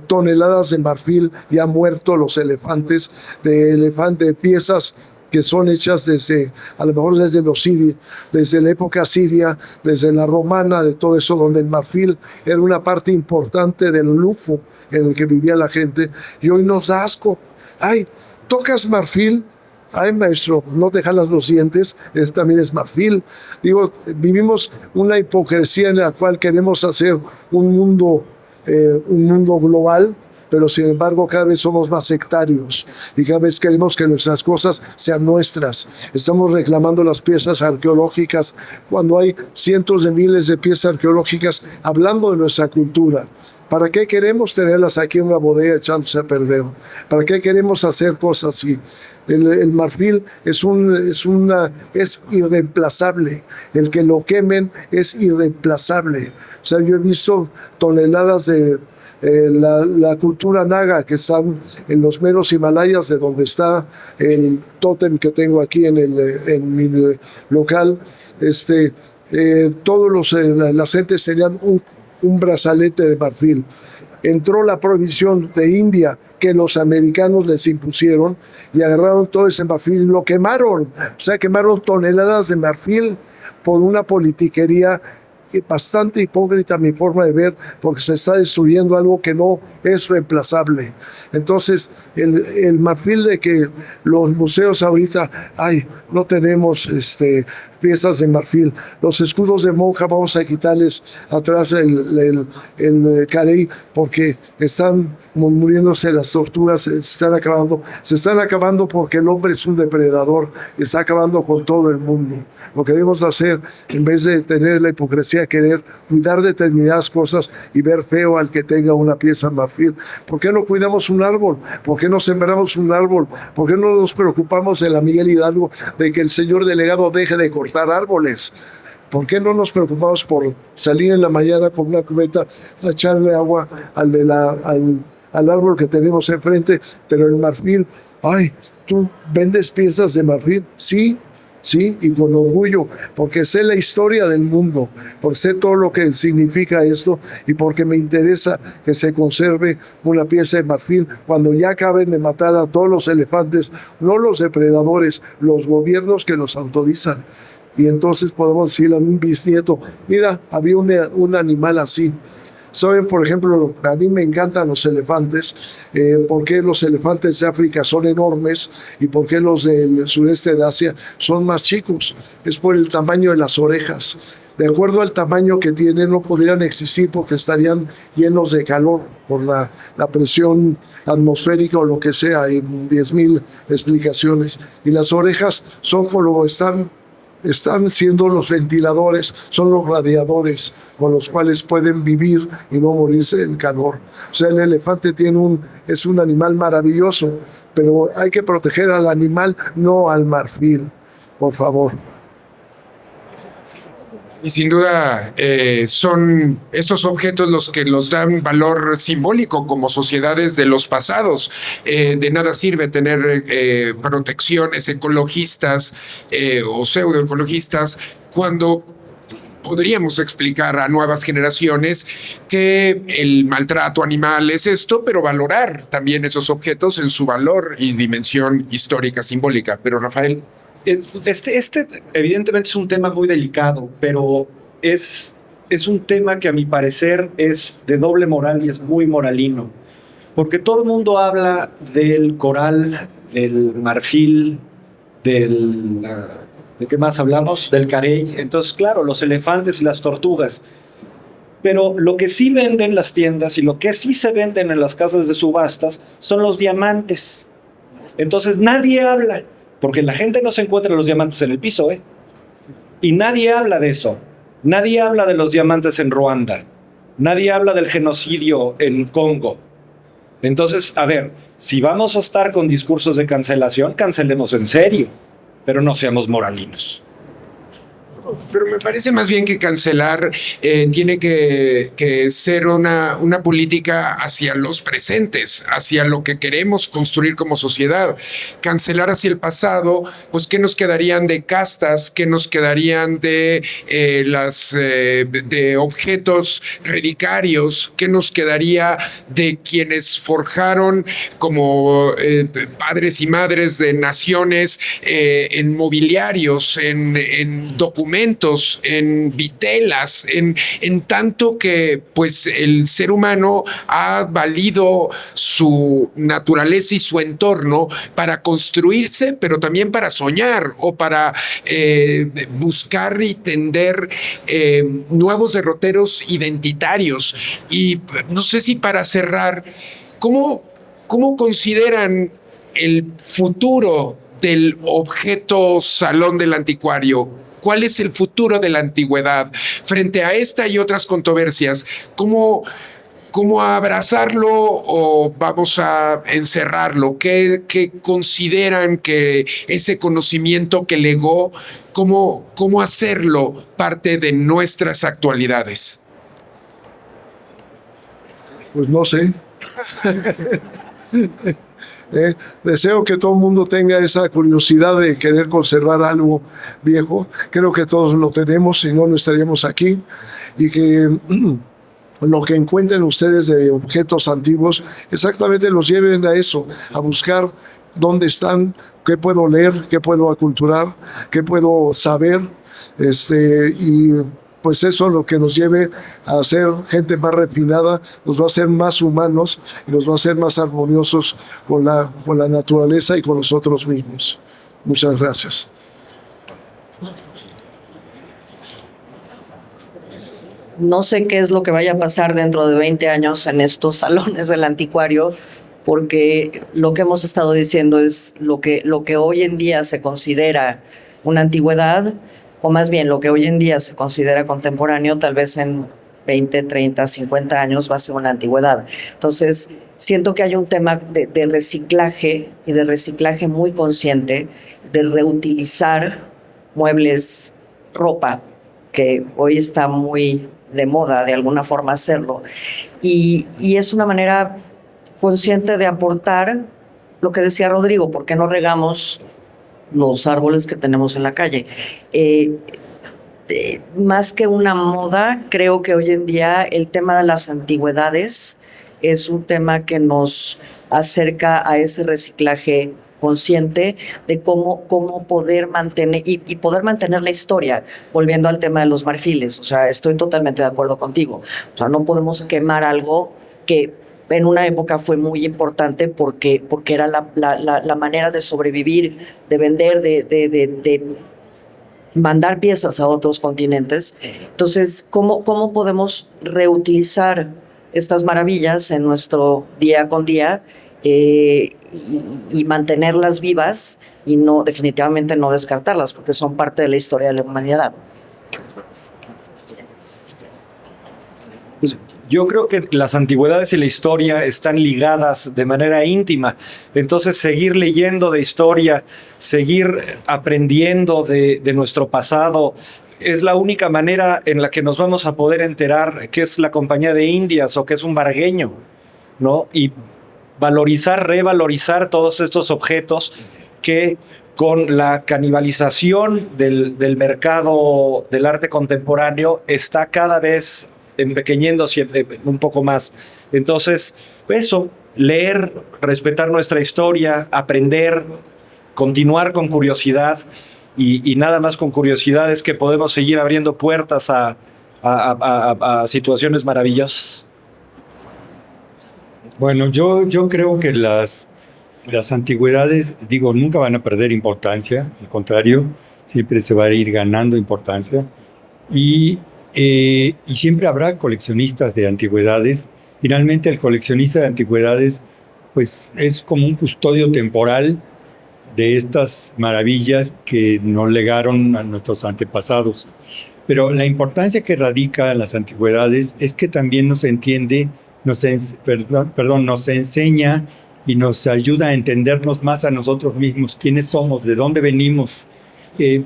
toneladas de marfil ya muertos los elefantes, de piezas que son hechas a lo mejor desde la época siria, desde la romana, de todo eso, donde el marfil era una parte importante del lujo en el que vivía la gente, y hoy nos da asco. Ay, tocas marfil. Ay, maestro, no te jalas los dientes, también es marfil. Digo, vivimos una hipocresía en la cual queremos hacer un mundo global, pero sin embargo cada vez somos más sectarios y cada vez queremos que nuestras cosas sean nuestras. Estamos reclamando las piezas arqueológicas cuando hay cientos de miles de piezas arqueológicas hablando de nuestra cultura. ¿Para qué queremos tenerlas aquí en una bodega echándose a perder? ¿Para qué queremos hacer cosas así? El marfil es irreemplazable. El que lo quemen es irreemplazable. O sea, yo he visto toneladas de la cultura naga que están en los meros Himalayas, de donde está el tótem que tengo aquí en mi local. Las gentes tenían un brazalete de marfil. Entró la prohibición de India que los americanos les impusieron y agarraron todo ese marfil y lo quemaron. O sea, quemaron toneladas de marfil por una politiquería bastante hipócrita, a mi forma de ver, porque se está destruyendo algo que no es reemplazable. Entonces, el marfil de que los museos ahorita, no tenemos piezas de marfil. Los escudos de monja vamos a quitarles atrás el carey porque están muriéndose las tortugas, se están acabando porque el hombre es un depredador, está acabando con todo el mundo. Lo que debemos hacer, en vez de tener la hipocresía, querer cuidar determinadas cosas y ver feo al que tenga una pieza de marfil. ¿Por qué no cuidamos un árbol? ¿Por qué no sembramos un árbol? ¿Por qué no nos preocupamos en la Miguel Hidalgo de que el señor delegado deje de cortar árboles? ¿Por qué no nos preocupamos por salir en la mañana con una cubeta a echarle agua al árbol que tenemos enfrente? Pero el marfil, ¿tú vendes piezas de marfil? Sí, y con orgullo, porque sé la historia del mundo, porque sé todo lo que significa esto y porque me interesa que se conserve una pieza de marfil cuando ya acaben de matar a todos los elefantes, no los depredadores, los gobiernos que los autorizan. Y entonces podemos decirle a un bisnieto, mira, había un animal así. Saben, por ejemplo, a mí me encantan los elefantes, por qué los elefantes de África son enormes y por qué los del sureste de Asia son más chicos. Es por el tamaño de las orejas. De acuerdo al tamaño que tienen, no podrían existir porque estarían llenos de calor por la presión atmosférica o lo que sea. Hay 10,000 explicaciones. Y las orejas son como están están siendo los ventiladores, son los radiadores con los cuales pueden vivir y no morirse en calor. O sea, el elefante es un animal maravilloso, pero hay que proteger al animal, no al marfil, por favor. Y sin duda son estos objetos los que nos dan valor simbólico como sociedades de los pasados. De nada sirve tener protecciones ecologistas o pseudoecologistas cuando podríamos explicar a nuevas generaciones que el maltrato animal es esto, pero valorar también esos objetos en su valor y dimensión histórica, simbólica. Pero Rafael. Este evidentemente es un tema muy delicado, pero es un tema que a mi parecer es de doble moral y es muy moralino. Porque todo el mundo habla del coral, del marfil, ¿de qué más hablamos? Del carey. Entonces, claro, los elefantes y las tortugas. Pero lo que sí venden las tiendas y lo que sí se venden en las casas de subastas son los diamantes. Entonces nadie habla. Porque la gente no se encuentra los diamantes en el piso, ¿eh? Y nadie habla de eso. Nadie habla de los diamantes en Ruanda. Nadie habla del genocidio en Congo. Entonces, a ver, si vamos a estar con discursos de cancelación, cancelemos en serio, pero no seamos moralinos. Pero me parece más bien que cancelar tiene que ser una política hacia los presentes, hacia lo que queremos construir como sociedad. Cancelar hacia el pasado, pues ¿qué nos quedarían de castas? ¿Qué nos quedarían de de objetos relicarios? ¿Qué nos quedaría de quienes forjaron como padres y madres de naciones en mobiliarios, en documentos, en vitelas, en tanto que pues el ser humano ha valido su naturaleza y su entorno para construirse, pero también para soñar o para buscar y tender nuevos derroteros identitarios. Y no sé si para cerrar, ¿cómo consideran el futuro del objeto Salón del Anticuario? ¿Cuál es el futuro de la antigüedad frente a esta y otras controversias? ¿Cómo abrazarlo o vamos a encerrarlo? ¿Qué consideran que ese conocimiento que legó, cómo hacerlo parte de nuestras actualidades? Pues no sé. Deseo que todo el mundo tenga esa curiosidad de querer conservar algo viejo. Creo que todos lo tenemos, si no, no estaríamos aquí. Y que lo que encuentren ustedes de objetos antiguos, exactamente los lleven a eso, a buscar dónde están, qué puedo leer, qué puedo aculturar, qué puedo saber, y pues eso es lo que nos lleve a ser gente más refinada, nos va a hacer más humanos y nos va a hacer más armoniosos con la naturaleza y con nosotros mismos. Muchas gracias. No sé qué es lo que vaya a pasar dentro de 20 años en estos salones del anticuario, porque lo que hemos estado diciendo es lo que hoy en día se considera una antigüedad, o más bien lo que hoy en día se considera contemporáneo, tal vez en 20, 30, 50 años va a ser una antigüedad. Entonces, siento que hay un tema de reciclaje y de reciclaje muy consciente, de reutilizar muebles, ropa, que hoy está muy de moda de alguna forma hacerlo. Y es una manera consciente de aportar lo que decía Rodrigo, ¿por qué no regamos los árboles que tenemos en la calle? Más que una moda, creo que hoy en día el tema de las antigüedades es un tema que nos acerca a ese reciclaje consciente de cómo poder mantener y poder mantener la historia, volviendo al tema de los marfiles. O sea, estoy totalmente de acuerdo contigo. O sea, no podemos quemar algo que en una época fue muy importante porque era la manera de sobrevivir, de vender, de mandar piezas a otros continentes. Entonces, ¿cómo podemos reutilizar estas maravillas en nuestro día con día y mantenerlas vivas y no, definitivamente no descartarlas, porque son parte de la historia de la humanidad. Yo creo que las antigüedades y la historia están ligadas de manera íntima. Entonces, seguir leyendo de historia, seguir aprendiendo de nuestro pasado, es la única manera en la que nos vamos a poder enterar qué es la Compañía de Indias o qué es un vargueño, ¿no? Y valorizar, revalorizar todos estos objetos que con la canibalización del mercado del arte contemporáneo está cada vez empequeñéndose un poco más. Entonces, eso, leer, respetar nuestra historia, aprender, continuar con curiosidad y nada más con curiosidad es que podemos seguir abriendo puertas a situaciones maravillosas. Bueno, yo creo que las antigüedades, digo, nunca van a perder importancia, al contrario, siempre se va a ir ganando importancia y siempre habrá coleccionistas de antigüedades. Finalmente, el coleccionista de antigüedades pues es como un custodio temporal de estas maravillas que nos legaron a nuestros antepasados. Pero la importancia que radica en las antigüedades es que también nos entiende, nos enseña y nos ayuda a entendernos más a nosotros mismos, quiénes somos, de dónde venimos,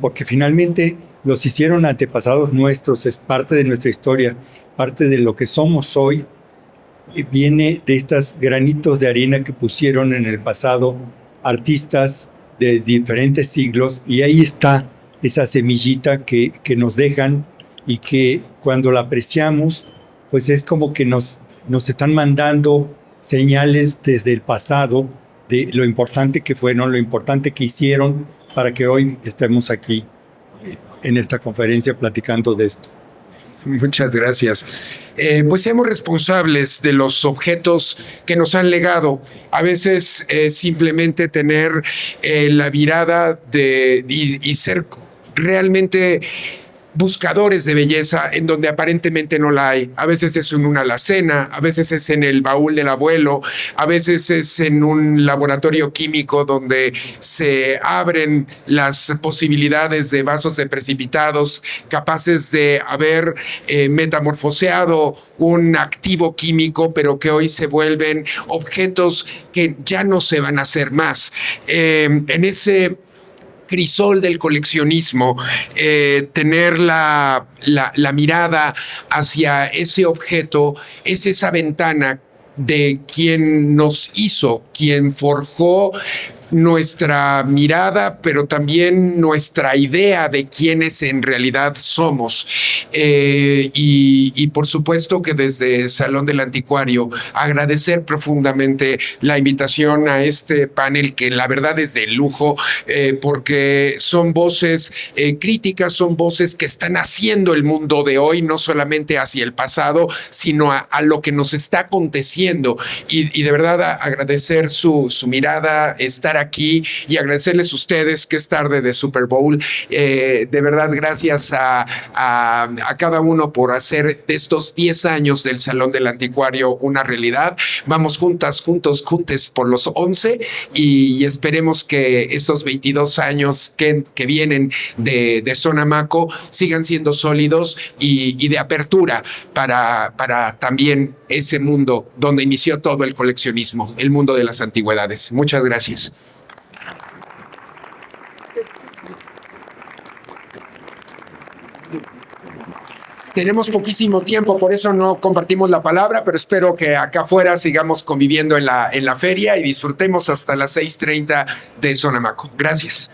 porque finalmente los hicieron antepasados nuestros, es parte de nuestra historia, parte de lo que somos hoy, viene de estos granitos de arena que pusieron en el pasado artistas de diferentes siglos, y ahí está esa semillita que nos dejan y que cuando la apreciamos, pues es como que nos están mandando señales desde el pasado de lo importante que fueron, lo importante que hicieron para que hoy estemos aquí en esta conferencia platicando de esto. Muchas gracias. Pues seamos responsables de los objetos que nos han legado. A veces simplemente tener la mirada y ser realmente buscadores de belleza en donde aparentemente no la hay. A veces es en una alacena, a veces es en el baúl del abuelo, a veces es en un laboratorio químico donde se abren las posibilidades de vasos de precipitados capaces de haber metamorfoseado un activo químico, pero que hoy se vuelven objetos que ya no se van a hacer más. En ese crisol del coleccionismo, tener la mirada hacia ese objeto es esa ventana de quien nos hizo, quien forjó nuestra mirada, pero también nuestra idea de quiénes en realidad somos. Y por supuesto que desde Salón del Anticuario agradecer profundamente la invitación a este panel que la verdad es de lujo, porque son voces críticas, son voces que están haciendo el mundo de hoy, no solamente hacia el pasado, sino a lo que nos está aconteciendo. Y de verdad agradecer su mirada, estar aquí y agradecerles a ustedes que es tarde de Super Bowl. De verdad, gracias a cada uno por hacer de estos 10 años del Salón del Anticuario una realidad. Vamos juntos por los 11 y esperemos que estos 22 años que vienen de Sonamaco sigan siendo sólidos y de apertura para también ese mundo donde inició todo el coleccionismo, el mundo de las antigüedades. Muchas gracias. Tenemos poquísimo tiempo, por eso no compartimos la palabra, pero espero que acá afuera sigamos conviviendo en la feria y disfrutemos hasta las 6:30 de Sonamaco. Gracias.